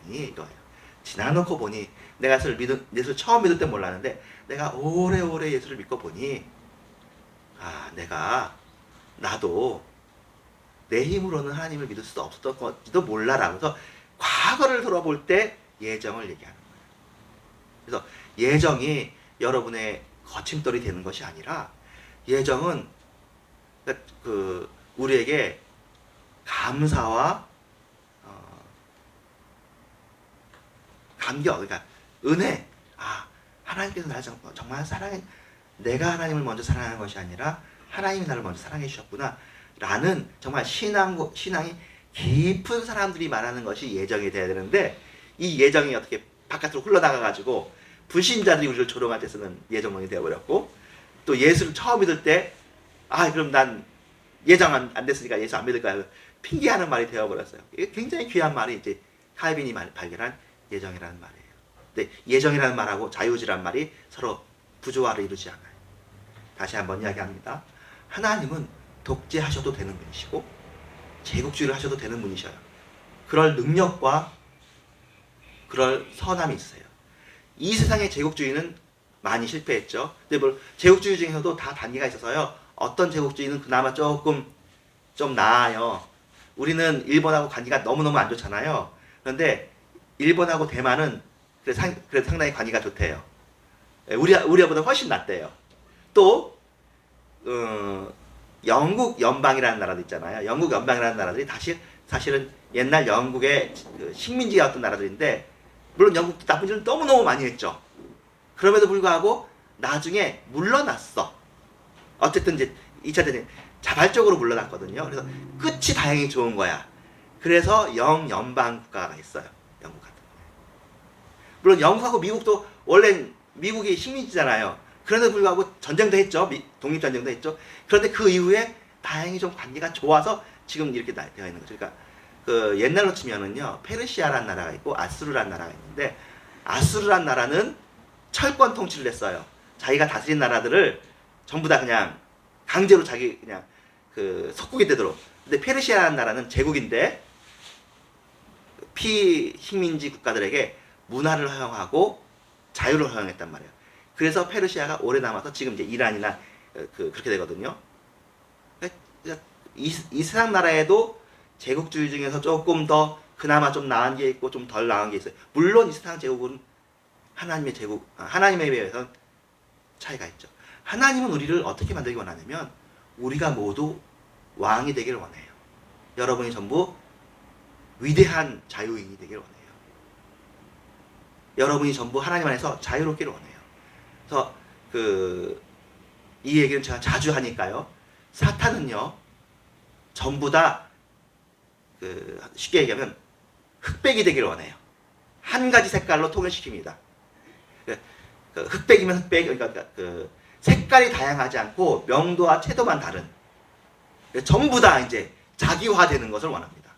이거예요. 지나놓고 보니 내가 예수를 처음 믿을 때 몰랐는데 내가 오래오래 예수를 믿고 보니 나도 내 힘으로는 하나님을 믿을 수 없었던 건지도 몰라라면서 과거를 돌아볼 때 예정을 얘기하는 거예요. 그래서 예정이 여러분의 거침돌이 되는 것이 아니라 예정은 우리에게 감사와 감격, 그러니까 은혜. 하나님께서 나를 정말 사랑해. 내가 하나님을 먼저 사랑하는 것이 아니라 하나님이 나를 먼저 사랑해 주셨구나 라는 정말 신앙이 깊은 사람들이 말하는 것이 예정이 돼야 되는데, 이 예정이 어떻게 바깥으로 흘러나가 가지고 불신자들이 우리를 조롱할 때 쓰는 예정론이 되어버렸고, 또 예수를 처음 믿을 때 그럼 난 예정 안 됐으니까 예수 안 믿을 거야 핑계하는 말이 되어버렸어요. 이게 굉장히 귀한 말이 이제 칼빈이 발견한 예정이라는 말이에요. 근데 예정이라는 말하고 자유의지라는 말이 서로 부조화를 이루지 않아요. 다시 한번 이야기합니다. 하나님은 독재하셔도 되는 분이시고 제국주의를 하셔도 되는 분이셔요. 그럴 능력과 그럴 선함이 있어요. 이 세상의 제국주의는 많이 실패했죠. 근데 제국주의 중에서도 다 단계가 있어서요. 어떤 제국주의는 그나마 조금 좀 나아요. 우리는 일본하고 관계가 너무너무 안 좋잖아요. 그런데 일본하고 대만은 그래도 상당히 관계가 좋대요. 우리보다 훨씬 낫대요. 또 영국 연방이라는 나라도 있잖아요. 영국 연방이라는 나라들이 사실은 옛날 영국의 식민지였던 나라들인데, 물론 영국도 나쁜 짓을 너무너무 많이 했죠. 그럼에도 불구하고 나중에 물러났어. 어쨌든 이제 2차 대전 자발적으로 물러났거든요. 그래서 끝이 다행히 좋은 거야. 그래서 영연방 국가가 있어요. 영국 같은 경우에. 물론 영국하고 미국도 원래 미국이 식민지잖아요. 그런데도 불구하고 전쟁도 했죠. 독립전쟁도 했죠. 그런데 그 이후에 다행히 좀 관계가 좋아서 지금 이렇게 되어 있는 거죠. 그러니까 옛날로 치면은요, 페르시아라는 나라가 있고 아수르라는 나라가 있는데, 아수르라는 나라는 철권 통치를 했어요. 자기가 다스린 나라들을 전부 다 그냥 강제로 자기 그냥 속국이 되도록. 근데 페르시아라는 나라는 제국인데 피식민지 국가들에게 문화를 허용하고 자유를 허용했단 말이에요. 그래서 페르시아가 오래 남아서 지금 이제 이란이나 그렇게 되거든요. 그러니까 이 세상 나라에도 제국주의 중에서 조금 더 그나마 좀 나은 게 있고 좀 덜 나은 게 있어요. 물론 이 세상 제국은 하나님에 비해서는 차이가 있죠. 하나님은 우리를 어떻게 만들기 원하냐면 우리가 모두 왕이 되기를 원해요. 여러분이 전부 위대한 자유인이 되기를 원해요. 여러분이 전부 하나님 안에서 자유롭기를 원해요. 그래서 이 얘기는 제가 자주 하니까요. 사탄은요, 전부 다 쉽게 얘기하면 흑백이 되기를 원해요. 한 가지 색깔로 통일시킵니다. 흑백이면 흑백, 그러니까 색깔이 다양하지 않고 명도와 채도만 다른, 전부 다 이제 자기화되는 것을 원합니다.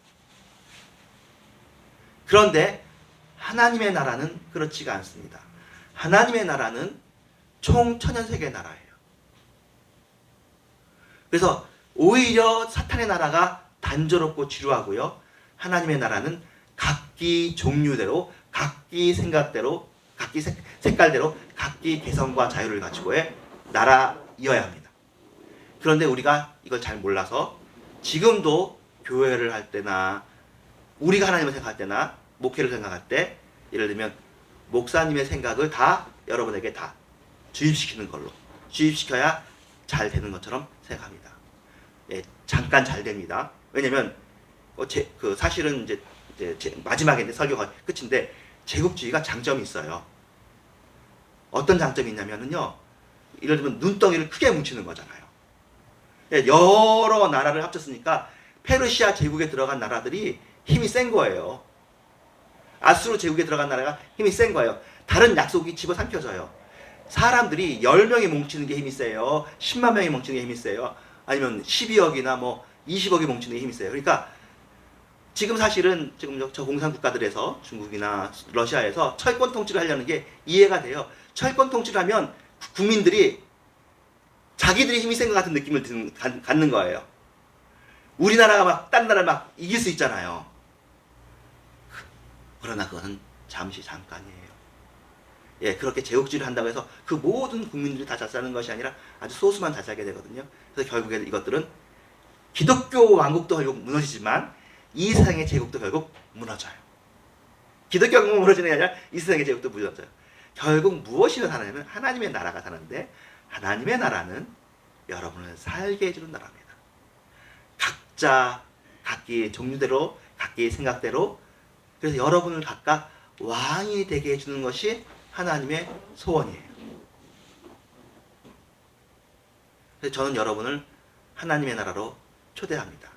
그런데 하나님의 나라는 그렇지가 않습니다. 하나님의 나라는 총천연세계의 나라예요. 그래서 오히려 사탄의 나라가 단조롭고 지루하고요, 하나님의 나라는 각기 종류대로, 각기 생각대로, 각기 색깔대로, 각기 개성과 자유를 가지고의 나라이어야 합니다. 그런데 우리가 이걸 잘 몰라서 지금도 교회를 할 때나 우리가 하나님을 생각할 때나 목회를 생각할 때, 예를 들면 목사님의 생각을 다 여러분에게 다 주입시키는 걸로, 주입시켜야 잘 되는 것처럼 생각합니다. 예, 잠깐 잘 됩니다. 왜냐면 사실은 이제 마지막에 이제 설교가 끝인데, 제국주의가 장점이 있어요. 어떤 장점이 있냐면은요, 예를 들면 눈덩이를 크게 뭉치는 거잖아요. 예, 여러 나라를 합쳤으니까 페르시아 제국에 들어간 나라들이 힘이 센 거예요. 아수르 제국에 들어간 나라가 힘이 센 거예요. 다른 약속이 집어삼켜져요. 사람들이 10명이 뭉치는 게 힘이 세요, 10만 명이 뭉치는 게 힘이 세요, 아니면 12억이나 뭐 20억이 뭉치는 게 힘이 세요. 그러니까 지금 사실은 지금 저 공산국가들에서, 중국이나 러시아에서 철권 통치를 하려는 게 이해가 돼요. 철권 통치를 하면 국민들이 자기들이 힘이 센 것 같은 느낌을 갖는 거예요. 우리나라가 막 딴 나라를 막 이길 수 있잖아요. 그러나 그거는 잠시 잠깐이에요. 예, 그렇게 제국주의를 한다고 해서 그 모든 국민들이 다 잘 사는 것이 아니라 아주 소수만 잘 살게 되거든요. 그래서 결국에 이것들은 기독교 왕국도 결국 무너지지만 이 세상의 제국도 결국 무너져요. 기독교 왕국은 무너지는 게 아니라 이 세상의 제국도 무너져요. 결국 무엇이 나타나냐면 하나님의 나라가 사는데, 하나님의 나라는 여러분을 살게 해주는 나라입니다. 각자 각기의 종류대로, 각기의 생각대로, 그래서 여러분을 각각 왕이 되게 해주는 것이 하나님의 소원이에요. 그래서 저는 여러분을 하나님의 나라로 초대합니다.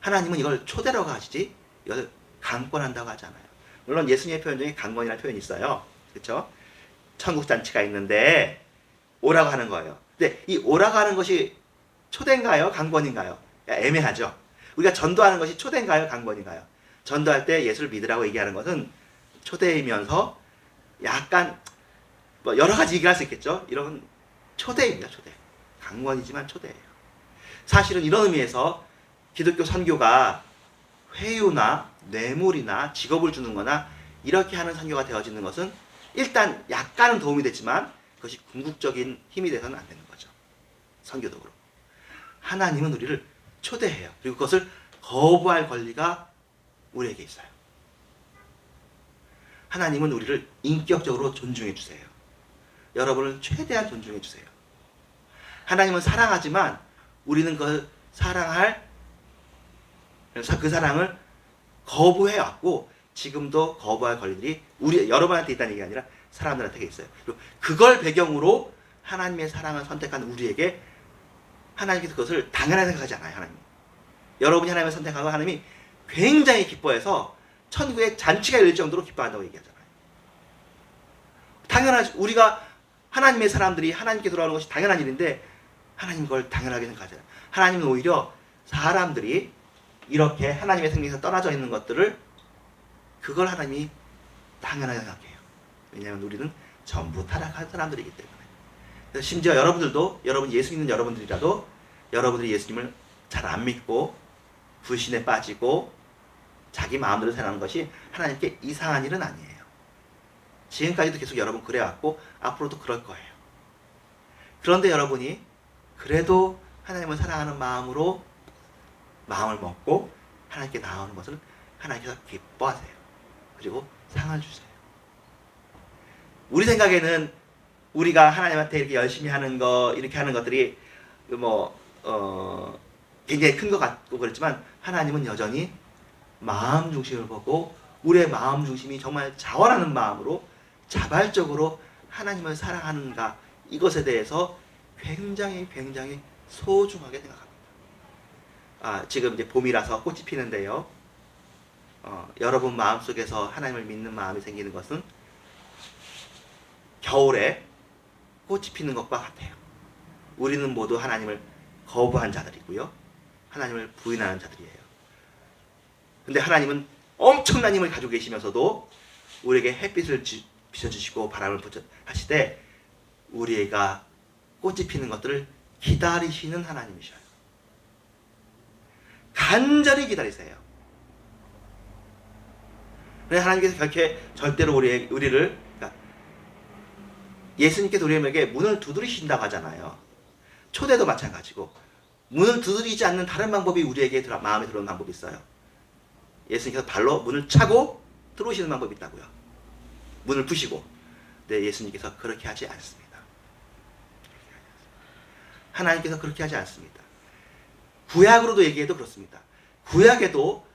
하나님은 이걸 초대라고 하시지 이걸 강권한다고 하지 않아요. 물론 예수님의 표현 중에 강권이라는 표현이 있어요. 그렇죠? 천국잔치가 있는데 오라고 하는 거예요. 근데 이 오라고 하는 것이 초대인가요? 강권인가요? 애매하죠. 우리가 전도하는 것이 초대인가요? 강권인가요? 전도할 때 예수를 믿으라고 얘기하는 것은 초대이면서 약간 뭐 여러 가지 얘기를 할 수 있겠죠. 이런 초대입니다. 초대. 강권이지만 초대예요. 사실은 이런 의미에서 기독교 선교가 회유나 뇌물이나 직업을 주는 거나 이렇게 하는 선교가 되어지는 것은 일단 약간은 도움이 됐지만 그것이 궁극적인 힘이 돼서는 안 되는 거죠. 선교적으로. 하나님은 우리를 초대해요. 그리고 그것을 거부할 권리가 우리에게 있어요. 하나님은 우리를 인격적으로 존중해 주세요. 여러분을 최대한 존중해 주세요. 하나님은 사랑하지만 우리는 그걸 사랑할, 그 사랑을 거부해 왔고 지금도 거부할 권리들이 여러분한테 있다는 얘기가 아니라 사람들한테 있어요. 그리고 그걸 배경으로 하나님의 사랑을 선택한 우리에게 하나님께서 그것을 당연하게 생각하지 않아요. 하나님. 여러분이 하나님을 선택하고 하나님이 굉장히 기뻐해서 천국에 잔치가 열릴 정도로 기뻐한다고 얘기하잖아요. 당연하지. 우리가 하나님의 사람들이 하나님께 돌아오는 것이 당연한 일인데 하나님 그걸 당연하게 생각하잖아요. 하나님은 오히려 사람들이 이렇게 하나님의 생명에서 떨어져 있는 것들을 그걸 하나님이 당연하게 생각해요. 왜냐하면 우리는 전부 타락한 사람들이기 때문에. 그래서 심지어 여러분들도, 여러분 예수 믿는 여러분들이라도 여러분들이 예수님을 잘 안 믿고 불신에 빠지고 자기 마음대로 살아가는 것이 하나님께 이상한 일은 아니에요. 지금까지도 계속 여러분 그래왔고 앞으로도 그럴 거예요. 그런데 여러분이 그래도 하나님을 사랑하는 마음으로 마음을 먹고 하나님께 나아오는 것을 하나님께서 기뻐하세요. 그리고 상을 주세요. 우리 생각에는 우리가 하나님한테 이렇게 열심히 하는 거, 이렇게 하는 것들이 굉장히 큰 것 같고 그렇지만 하나님은 여전히 마음 중심을 보고 우리의 마음 중심이 정말 자원하는 마음으로 자발적으로 하나님을 사랑하는가, 이것에 대해서 굉장히 소중하게 생각합니다. 지금 이제 봄이라서 꽃이 피는데요. 여러분 마음속에서 하나님을 믿는 마음이 생기는 것은 겨울에 꽃이 피는 것과 같아요. 우리는 모두 하나님을 거부한 자들이고요. 하나님을 부인하는 자들이에요. 근데 하나님은 엄청난 힘을 가지고 계시면서도 우리에게 햇빛을 비춰주시고 바람을 하시되 우리가 꽃이 피는 것들을 기다리시는 하나님이셔요. 간절히 기다리세요. 하나님께서 그렇게 절대로 우리를 그러니까 예수님께서 우리에게 문을 두드리신다고 하잖아요. 초대도 마찬가지고 문을 두드리지 않는 다른 방법이 우리에게 마음에 들어오는 방법이 있어요. 예수님께서 발로 문을 차고 들어오시는 방법이 있다고요. 문을 부시고. 네, 예수님께서 그렇게 하지 않습니다. 하나님께서 그렇게 하지 않습니다. 구약으로도 얘기해도 그렇습니다. 구약에도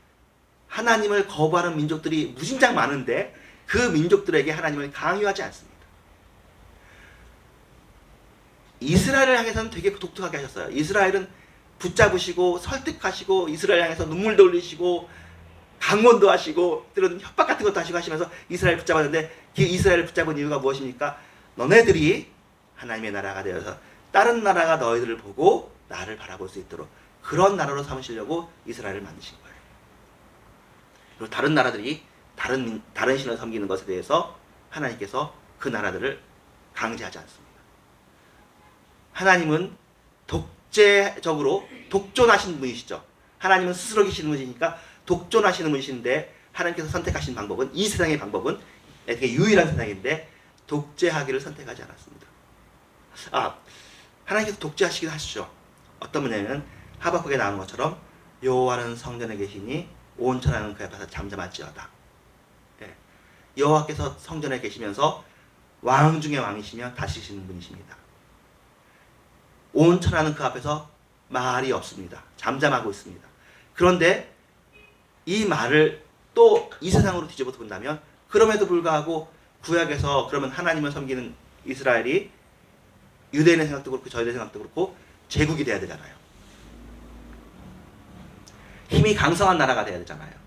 하나님을 거부하는 민족들이 무진장 많은데 그 민족들에게 하나님을 강요하지 않습니다. 이스라엘을 향해서는 되게 독특하게 하셨어요. 이스라엘은 붙잡으시고 설득하시고 이스라엘 향해서 눈물도 흘리시고 강권도 하시고 때로는 협박 같은 것도 하시고 하시면서 이스라엘 붙잡았는데 그 이스라엘을 붙잡은 이유가 무엇입니까? 너네들이 하나님의 나라가 되어서 다른 나라가 너희들을 보고 나를 바라볼 수 있도록 그런 나라로 삼으시려고 이스라엘을 만드신 거예요. 그리고 다른 나라들이 다른 신을 섬기는 것에 대해서 하나님께서 그 나라들을 강제하지 않습니다. 하나님은 독재적으로 독존하신 분이시죠. 하나님은 스스로 계시는 분이니까 독존하시는 분이신데 하나님께서 선택하신 방법은 이 세상의 방법은 되게 유일한 세상인데 독재하기를 선택하지 않았습니다. 하나님께서 독재하시긴 하시죠. 어떤 분야는 하박국에 나오는 것처럼 여호와는 성전에 계시니 온 천하는 그 앞에서 잠잠할지어다. 여호와께서 성전에 계시면서 왕 중의 왕이시며 다스리시는 분이십니다. 온 천하는 그 앞에서 말이 없습니다. 잠잠하고 있습니다. 그런데 이 말을 또 이 세상으로 뒤집어 본다면 그럼에도 불구하고 구약에서 그러면 하나님을 섬기는 이스라엘이 유대인의 생각도 그렇고 저희의 생각도 그렇고 제국이 돼야 되잖아요. 힘이 강성한 나라가 돼야 되잖아요.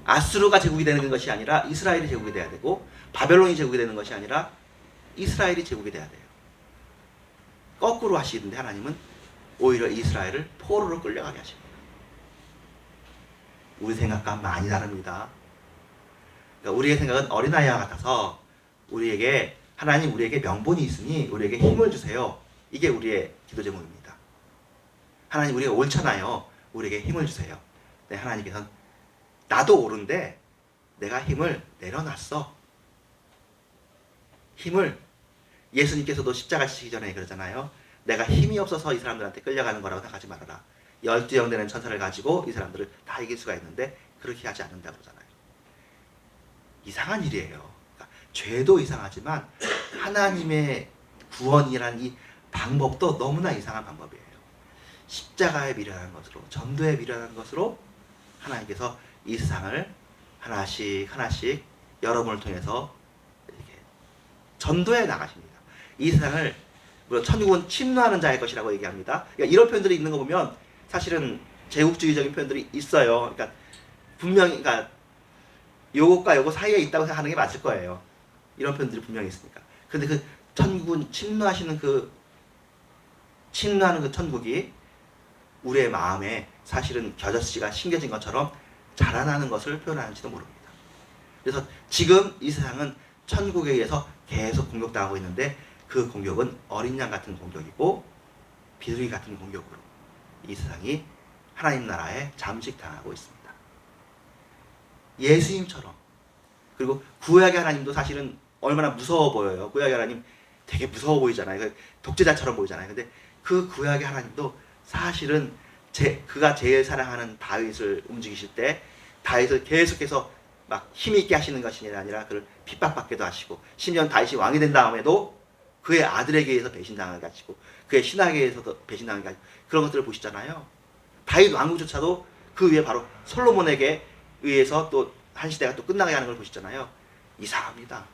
아수르가 제국이 되는 것이 아니라 이스라엘이 제국이 돼야 되고 바벨론이 제국이 되는 것이 아니라 이스라엘이 제국이 돼야 돼요. 거꾸로 하시는데 하나님은 오히려 이스라엘을 포로로 끌려가게 하십니다. 우리 생각과 많이 다릅니다. 그러니까 우리의 생각은 어린아이와 같아서 우리에게 하나님 우리에게 명분이 있으니 우리에게 힘을 주세요. 이게 우리의 기도 제목입니다. 하나님 우리가 옳잖아요. 우리에게 힘을 주세요. 네, 하나님께서는 나도 옳은데 내가 힘을 내려놨어. 힘을 예수님께서도 십자가 지시기 전에 그러잖아요. 내가 힘이 없어서 이 사람들한테 끌려가는 거라고 생각하지 말아라. 12영 되는 천사를 가지고 이 사람들을 다 이길 수가 있는데 그렇게 하지 않는다고 그러잖아요. 이상한 일이에요. 그러니까 죄도 이상하지만 하나님의 구원이라는 이 방법도 너무나 이상한 방법이에요. 십자가에 미련한 것으로 전도에 미련한 것으로 하나님께서 이 세상을 하나씩 하나씩 여러분을 통해서 이렇게 전도해 나가십니다. 이 세상을 물론 천국은 침노하는 자의 것이라고 얘기합니다. 그러니까 이런 표현들이 있는 거 보면 사실은 제국주의적인 표현들이 있어요. 그러니까 분명히 그러니까 요것과 요거 사이에 있다고 생각하는 게 맞을 거예요. 이런 표현들이 분명히 있으니까. 그런데 그 천국은 침노하는 그 천국이 우리의 마음에 사실은 겨자씨가 심겨진 것처럼 자라나는 것을 표현하는지도 모릅니다. 그래서 지금 이 세상은 천국에 의해서 계속 공격당하고 있는데 그 공격은 어린 양 같은 공격이고 비둘기 같은 공격으로 이 세상이 하나님 나라에 잠식당하고 있습니다. 예수님처럼. 그리고 구약의 하나님도 사실은 얼마나 무서워 보여요. 구약의 하나님 되게 무서워 보이잖아요. 독재자처럼 보이잖아요. 근데 그 구약의 하나님도 사실은 그가 제일 사랑하는 다윗을 움직이실 때 다윗을 계속해서 막 힘있게 하시는 것이 아니라 그를 핍박받게도 하시고 심지어 다윗이 왕이 된 다음에도 그의 아들에게 의해서 배신당하게 하시고 그의 신하에게 의해서도 배신당하게 하시고 그런 것들을 보시잖아요. 다윗 왕국조차도 그 위에 바로 솔로몬에게 의해서 또 한 시대가 또 끝나게 하는 걸 보시잖아요. 이상합니다.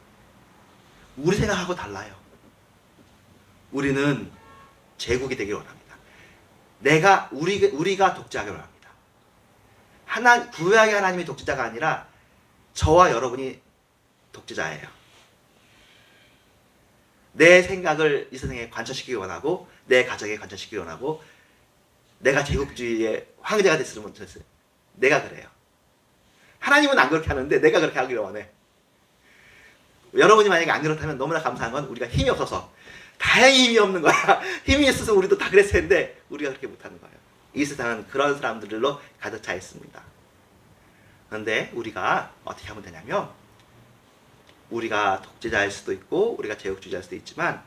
우리 생각하고 달라요. 우리는 제국이 되길 원합니다. 우리가 독재하길 원합니다. 구약의 하나님이 독재자가 아니라 저와 여러분이 독재자예요. 내 생각을 이 세상에 관철시키기 원하고 내 가정에 관철시키기 원하고 내가 제국주의의 황제가 됐으면 못했어요. 내가 그래요. 하나님은 안 그렇게 하는데 내가 그렇게 하기를 원해. 여러분이 만약에 안 그렇다면 너무나 감사한 건 우리가 힘이 없어서 다행히 힘이 없는 거야. 힘이 있어서 우리도 다 그랬을 텐데 우리가 그렇게 못하는 거예요. 이 세상은 그런 사람들로 가득 차 있습니다. 그런데 우리가 어떻게 하면 되냐면 우리가 독재자일 수도 있고 우리가 제국주의자일 수도 있지만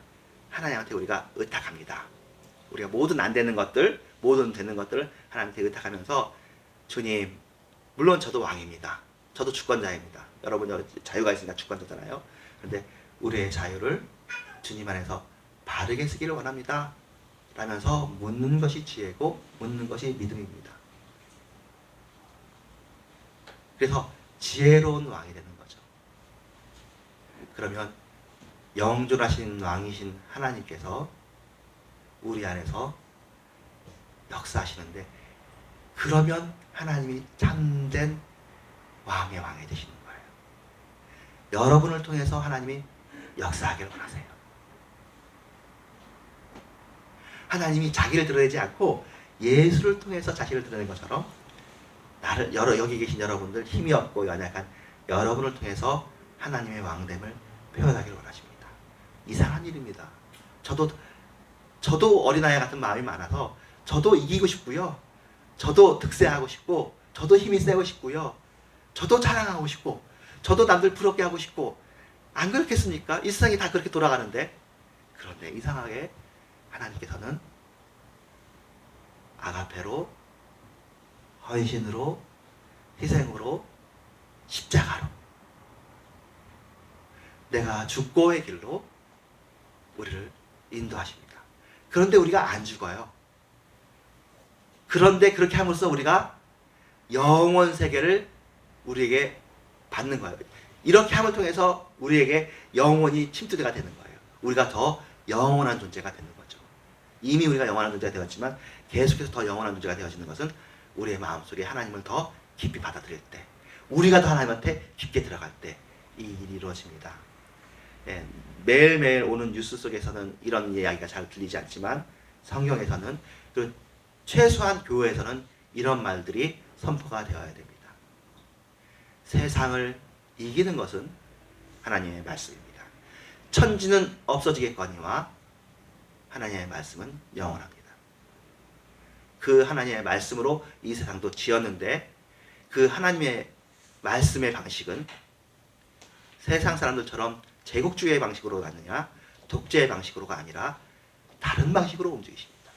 하나님한테 우리가 의탁합니다. 우리가 모든 안 되는 것들, 모든 되는 것들을 하나님한테 의탁하면서 주님, 물론 저도 왕입니다. 저도 주권자입니다. 여러분 자유가 있으니까 주권자잖아요. 그런데 우리의 자유를 주님 안에서 바르게 쓰기를 원합니다. 라면서 묻는 것이 지혜고 묻는 것이 믿음입니다. 그래서 지혜로운 왕이 되는 거죠. 그러면 영존하신 왕이신 하나님께서 우리 안에서 역사하시는데, 그러면 하나님이 참된 왕의 왕이 되시는 거예요. 여러분을 통해서 하나님이 역사하기를 원하세요. 하나님이 자기를 드러내지 않고 예수를 통해서 자신을 드러낸 것처럼 여기 계신 여러분들, 힘이 없고 연약한 여러분을 통해서 하나님의 왕됨을 표현하기를 원하십니다. 이상한 일입니다. 저도 어린아이 같은 마음이 많아서 저도 이기고 싶고요. 저도 득세하고 싶고, 저도 힘이 세고 싶고요. 저도 자랑하고 싶고, 저도 남들 부럽게 하고 싶고, 안 그렇겠습니까? 이 세상이 다 그렇게 돌아가는데. 그런데 이상하게 하나님께서는 아가페로, 헌신으로, 희생으로, 십자가로, 내가 죽고의 길로 우리를 인도하십니다. 그런데 우리가 안 죽어요. 그런데 그렇게 함으로써 우리가 영원 세계를 우리에게 받는 거예요. 이렇게 함을 통해서 우리에게 영원히 침투대가 되는 거예요. 우리가 더 영원한 존재가 되는 거죠. 이미 우리가 영원한 존재가 되었지만 계속해서 더 영원한 존재가 되어지는 것은 우리의 마음속에 하나님을 더 깊이 받아들일 때, 우리가 더 하나님한테 깊게 들어갈 때 이 일이 이루어집니다. 예, 매일매일 오는 뉴스 속에서는 이런 이야기가 잘 들리지 않지만 성경에서는, 그 최소한 교회에서는 이런 말들이 선포가 되어야 됩니다. 세상을 이기는 것은 하나님의 말씀입니다. 천지는 없어지겠거니와 하나님의 말씀은 영원합니다. 그 하나님의 말씀으로 이 세상도 지었는데, 그 하나님의 말씀의 방식은 세상 사람들처럼 제국주의의 방식으로 갔느냐, 독재의 방식으로가 아니라 다른 방식으로 움직이십니다.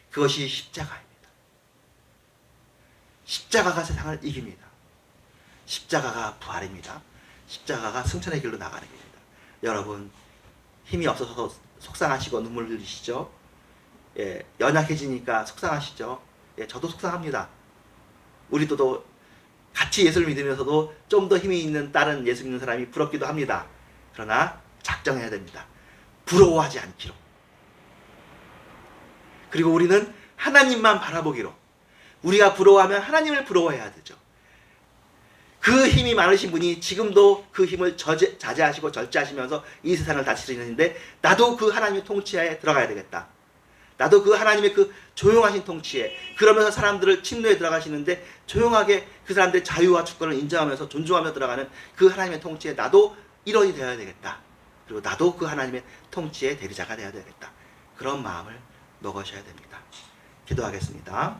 그것이 십자가입니다. 십자가가 세상을 이깁니다. 십자가가 부활입니다. 십자가가 승천의 길로 나가는 길입니다. 여러분, 힘이 없어서 속상하시고 눈물 흘리시죠? 예, 연약해지니까 속상하시죠? 예, 저도 속상합니다. 우리도 같이 예수를 믿으면서도 좀 더 힘이 있는 다른 예수 믿는 사람이 부럽기도 합니다. 그러나 작정해야 됩니다. 부러워하지 않기로. 그리고 우리는 하나님만 바라보기로. 우리가 부러워하면 하나님을 부러워해야 되죠. 그 힘이 많으신 분이 지금도 그 힘을 자제하시고 절제하시면서 이 세상을 다스리는데, 나도 그 하나님의 통치하에 들어가야 되겠다. 나도 그 하나님의 그 조용하신 통치에, 그러면서 사람들을 침노에 들어가시는데 조용하게 그 사람들의 자유와 주권을 인정하면서 존중하며 들어가는 그 하나님의 통치에 나도 일원이 되어야 되겠다. 그리고 나도 그 하나님의 통치의 대리자가 되어야 되겠다. 그런 마음을 먹으셔야 됩니다. 기도하겠습니다.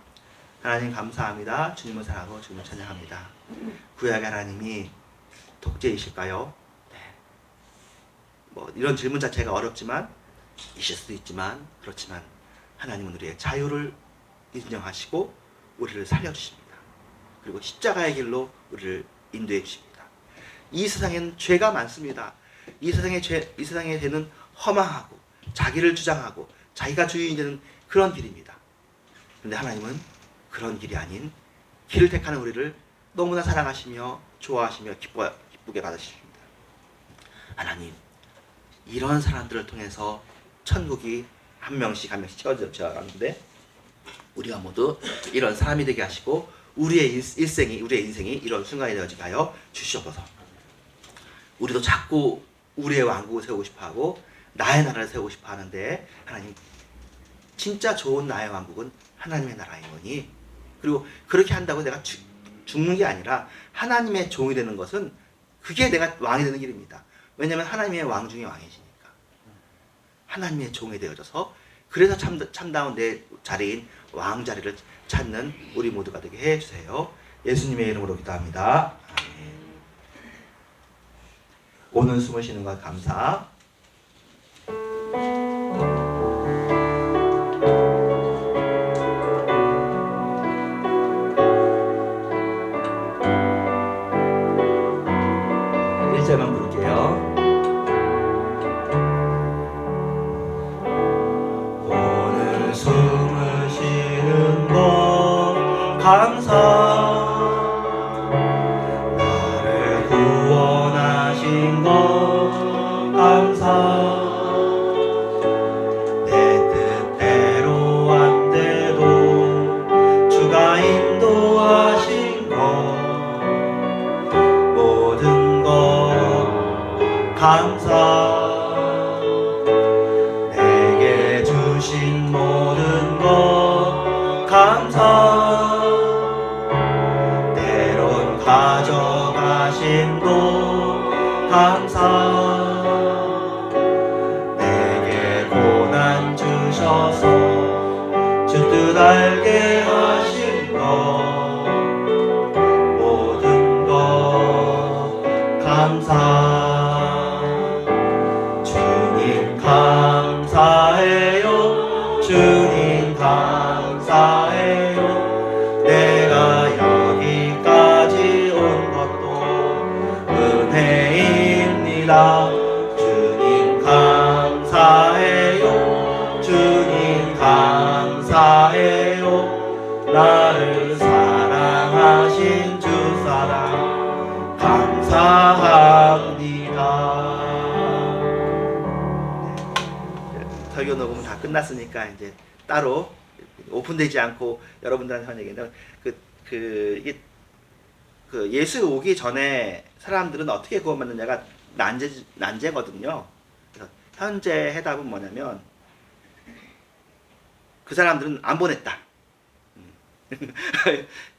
하나님 감사합니다. 주님을 사랑하고 주님을 찬양합니다. 구약의 하나님이 독재이실까요? 네. 이런 질문 자체가 어렵지만, 있을 수도 있지만, 그렇지만 하나님은 우리의 자유를 인정하시고 우리를 살려주십니다. 그리고 십자가의 길로 우리를 인도해 주십니다. 이 세상에는 죄가 많습니다. 이 세상의 죄는 허망하고 자기를 주장하고 자기가 주인이 되는 그런 길입니다. 그런데 하나님은 그런 길이 아닌 길을 택하는 우리를 너무나 사랑하시며 좋아하시며 기쁘게 받으십니다. 하나님, 이런 사람들을 통해서 천국이 한 명씩 채워졌는데, 우리가 모두 이런 사람이 되게 하시고 우리의 인생이 이런 순간이 되어지게 하여 주시옵소서. 우리도 자꾸 우리의 왕국을 세우고 싶어하고 나의 나라를 세우고 싶어하는데, 하나님, 진짜 좋은 나의 왕국은 하나님의 나라이오니, 그리고 그렇게 한다고 내가 죽는 게 아니라 하나님의 종이 되는 것은, 그게 내가 왕이 되는 길입니다. 왜냐하면 하나님의 왕 중에 왕이시니까. 하나님의 종이 되어져서, 그래서 참다운 내 자리인 왕 자리를 찾는 우리 모두가 되게 해주세요. 예수님의 이름으로 기도합니다. 아멘. 오늘 숨을 쉬는 것 감사. 감사 나를 구원하신 것 감사 내 뜻대로 안 돼도 주가 인도하신 것 모든 것 감사 내게 주신 모든 것 감사 때론 가져가심도 감사 내게 고난 주셔서 주 뜻 알게 하신 것 모든 것 감사 주님 감사해요 주님 감사해요 내가 여기까지 온 것도 은혜입니다 주님 감사해요 주님 감사해요 나를 사랑하신 주 사랑 감사합니다. 설교 녹음은 다 끝났으니까 이제 따로 오픈되지 않고 여러분들한테 하는 얘기인데 이게 예수 오기 전에 사람들은 어떻게 구원받느냐가 난제거든요. 그래서 현재 해답은 뭐냐면 그 사람들은 안 보냈다.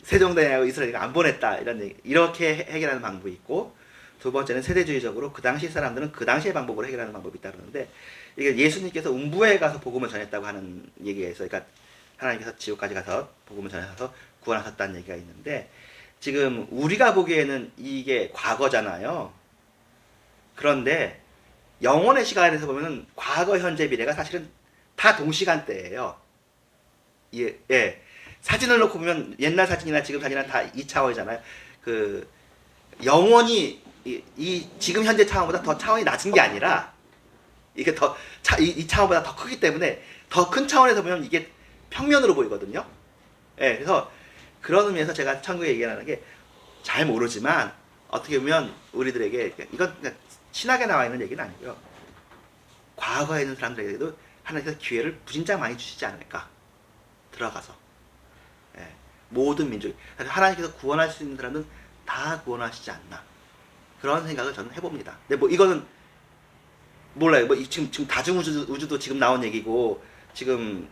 세종대왕하고 이스라엘이 안 보냈다 이런 얘기. 이렇게 해결하는 방법이 있고 두 번째는 세대주의적으로 그 당시 사람들은 그 당시의 방법으로 해결하는 방법이 있다 그러는데 이게 예수님께서 음부에 가서 복음을 전했다고 하는 얘기가 있어요. 그러니까 하나님께서 지옥까지 가서 복음을 전하셔서 구원하셨다는 얘기가 있는데 지금 우리가 보기에는 이게 과거잖아요. 그런데 영혼의 시간에서 보면은 과거, 현재, 미래가 사실은 다 동시간대예요. 예. 사진을 놓고 보면 옛날 사진이나 지금 사진이나 다 이 차원이잖아요. 그 영원히 이 지금 현재 차원보다 더 차원이 낮은 게 아니라 이게 이 차원보다 더 크기 때문에 더 큰 차원에서 보면 이게 평면으로 보이거든요. 예, 그래서 그런 의미에서 제가 천국에 얘기하는 게 잘 모르지만 어떻게 보면 우리들에게 이건 그냥 신학에 나와 있는 얘기는 아니고요. 과거에 있는 사람들에게도 하나님께서 기회를 무진장 많이 주시지 않을까. 들어가서. 예, 모든 민족 하나님께서 구원할 수 있는 사람은 다 구원하시지 않나. 그런 생각을 저는 해봅니다. 근데 뭐 이거는 몰라요. 뭐 지금 다중우주도 지금 나온 얘기고 지금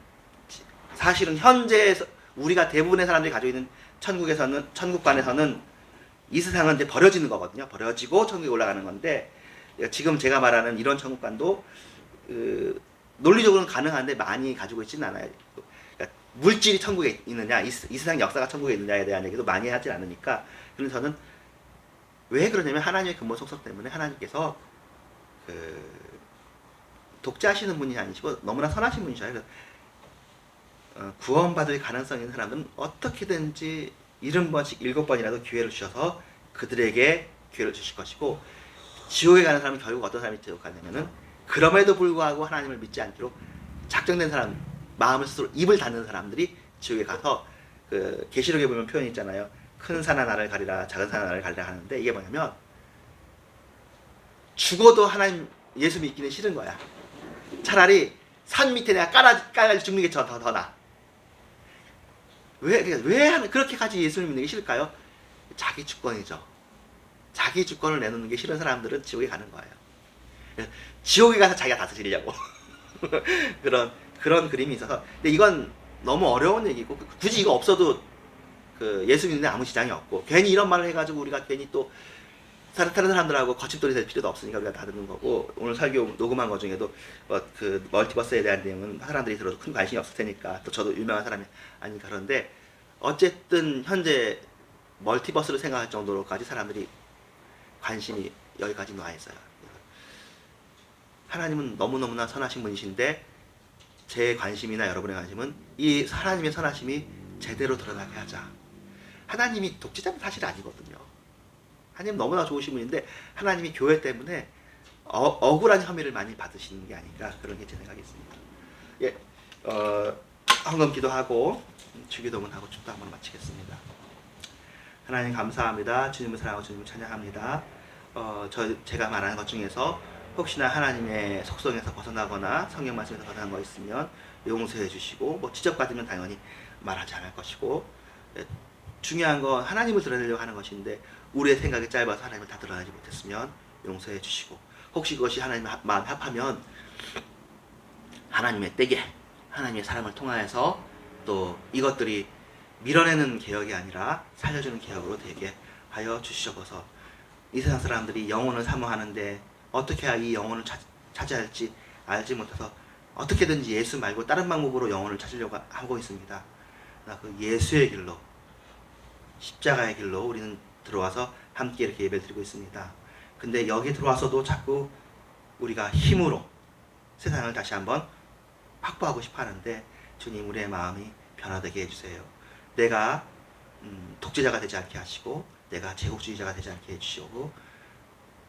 사실은 현재에서 우리가 대부분의 사람들이 가지고 있는 천국관에서는 이 세상은 이제 버려지는 거거든요. 버려지고 천국에 올라가는 건데 지금 제가 말하는 이런 천국관도 논리적으로는 가능한데 많이 가지고 있지는 않아요. 그러니까 물질이 천국에 있느냐, 이 세상 역사가 천국에 있느냐에 대한 얘기도 많이 하지 않으니까. 그래서 저는 왜 그러냐면 하나님의 근본 속성 때문에 하나님께서 독재하시는 분이 아니시고 너무나 선하신 분이셔요. 그래서 구원받을 가능성 있는 사람들은 어떻게든지 70번씩 7번이라도 기회를 주셔서 그들에게 기회를 주실 것이고 지옥에 가는 사람은 결국 어떤 사람이 지옥 가냐면은 그럼에도 불구하고 하나님을 믿지 않기로 작정된 사람, 마음을 스스로 입을 닫는 사람들이 지옥에 가서 계시록에 보면 표현이 있잖아요. 큰 산 하나를 가리라 작은 산 하나를 가리라 하는데 이게 뭐냐면 죽어도 하나님 예수 믿기는 싫은 거야. 차라리 산 밑에 내가 깔아지 죽는 게 더 나아. 왜 그렇게까지 예수를 믿는 게 싫을까요? 자기 주권이죠. 자기 주권을 내놓는 게 싫은 사람들은 지옥에 가는 거예요. 지옥에 가서 자기가 다스리려고 그런 그림이 있어서. 근데 이건 너무 어려운 얘기고 굳이 이거 없어도 예수 믿는 데 아무 지장이 없고 괜히 이런 말을 해가지고 우리가 괜히 또 다른 사람들하고 거침돌이 될 필요도 없으니까 우리가 다 듣는 거고 오늘 설교 녹음한 거 중에도 멀티버스에 대한 내용은 사람들이 들어도 큰 관심이 없을 테니까 또 저도 유명한 사람이 아니니까. 그런데 어쨌든 현재 멀티버스를 생각할 정도로까지 사람들이 관심이 여기까지 와 있어요. 하나님은 너무너무나 선하신 분이신데 제 관심이나 여러분의 관심은 이 하나님의 선하심이 제대로 드러나게 하자. 하나님이 독재자는 사실 아니거든요. 하나님 너무나 좋으신 분인데 하나님이 교회 때문에 억울한 혐의를 많이 받으시는 게 아닌가 그런 게 제 생각이 있습니다. 예, 헌금 기도하고 주기도문 하고 축도 한번 마치겠습니다. 하나님 감사합니다. 주님을 사랑하고 주님을 찬양합니다. 제가 말하는 것 중에서 혹시나 하나님의 속성에서 벗어나거나 성경 말씀에서 벗어난 거 있으면 용서해 주시고, 뭐 지적받으면 당연히 말하지 않을 것이고, 중요한 건 하나님을 드러내려고 하는 것인데 우리의 생각이 짧아서 하나님을 다 드러내지 못했으면 용서해 주시고, 혹시 그것이 하나님 마음에 합하면 하나님의 때에 하나님의 사람을 통하여서 또 이것들이 밀어내는 개혁이 아니라 살려주는 개혁으로 되게 하여 주시옵소서. 이 세상 사람들이 영혼을 사모하는데 어떻게 해야 이 영혼을 찾아야 할지 알지 못해서 어떻게든지 예수 말고 다른 방법으로 영혼을 찾으려고 하고 있습니다. 그 예수의 길로, 십자가의 길로 우리는 들어와서 함께 이렇게 예배를 드리고 있습니다. 근데 여기 들어와서도 자꾸 우리가 힘으로 세상을 다시 한번 확보하고 싶어 하는데, 주님 우리의 마음이 변화되게 해주세요. 내가 독재자가 되지 않게 하시고 내가 제국주의자가 되지 않게 해주시고,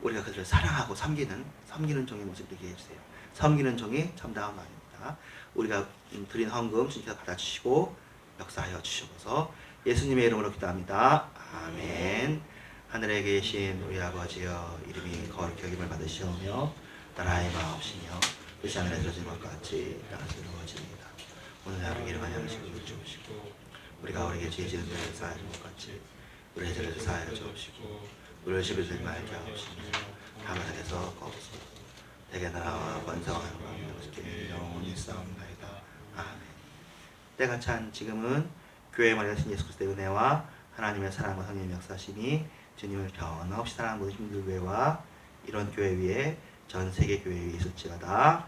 우리가 그들을 사랑하고 섬기는 종의 모습 되게 해주세요. 섬기는 종이 참다운 마음입니다. 우리가 드린 헌금 주님께서 받아주시고 역사하여 주시옵소서. 예수님의 이름으로 기도합니다. 아멘. 하늘에 계신 우리 아버지여, 이름이 거룩히 여김을 받으시오며 나라의 마옵시며 뜻이 하늘에 이루어진 것 같이 땅에서 이루어집니다. 오늘 하루 일용할 양식을 주옵시고, 우리가 우리에게 죄 지은 자를 사하여 준 것 같이 우리의 죄를 사하여 주옵시고, 우리를 시비를 들지 말게 하옵시며 다만 에서 거옵소서. 대개 나라와 권세와 영광이 영원히 싸움나이다. 아멘. 때가 찬 지금은 교회의 머리 되신 예수 그리스도의 은혜와 하나님의 사랑과 성령의 역사심이 주님을 변함없이 사랑하는 모든 힘들 위에와 이런 교회 위에 전 세계 교회 위에 있을지어다.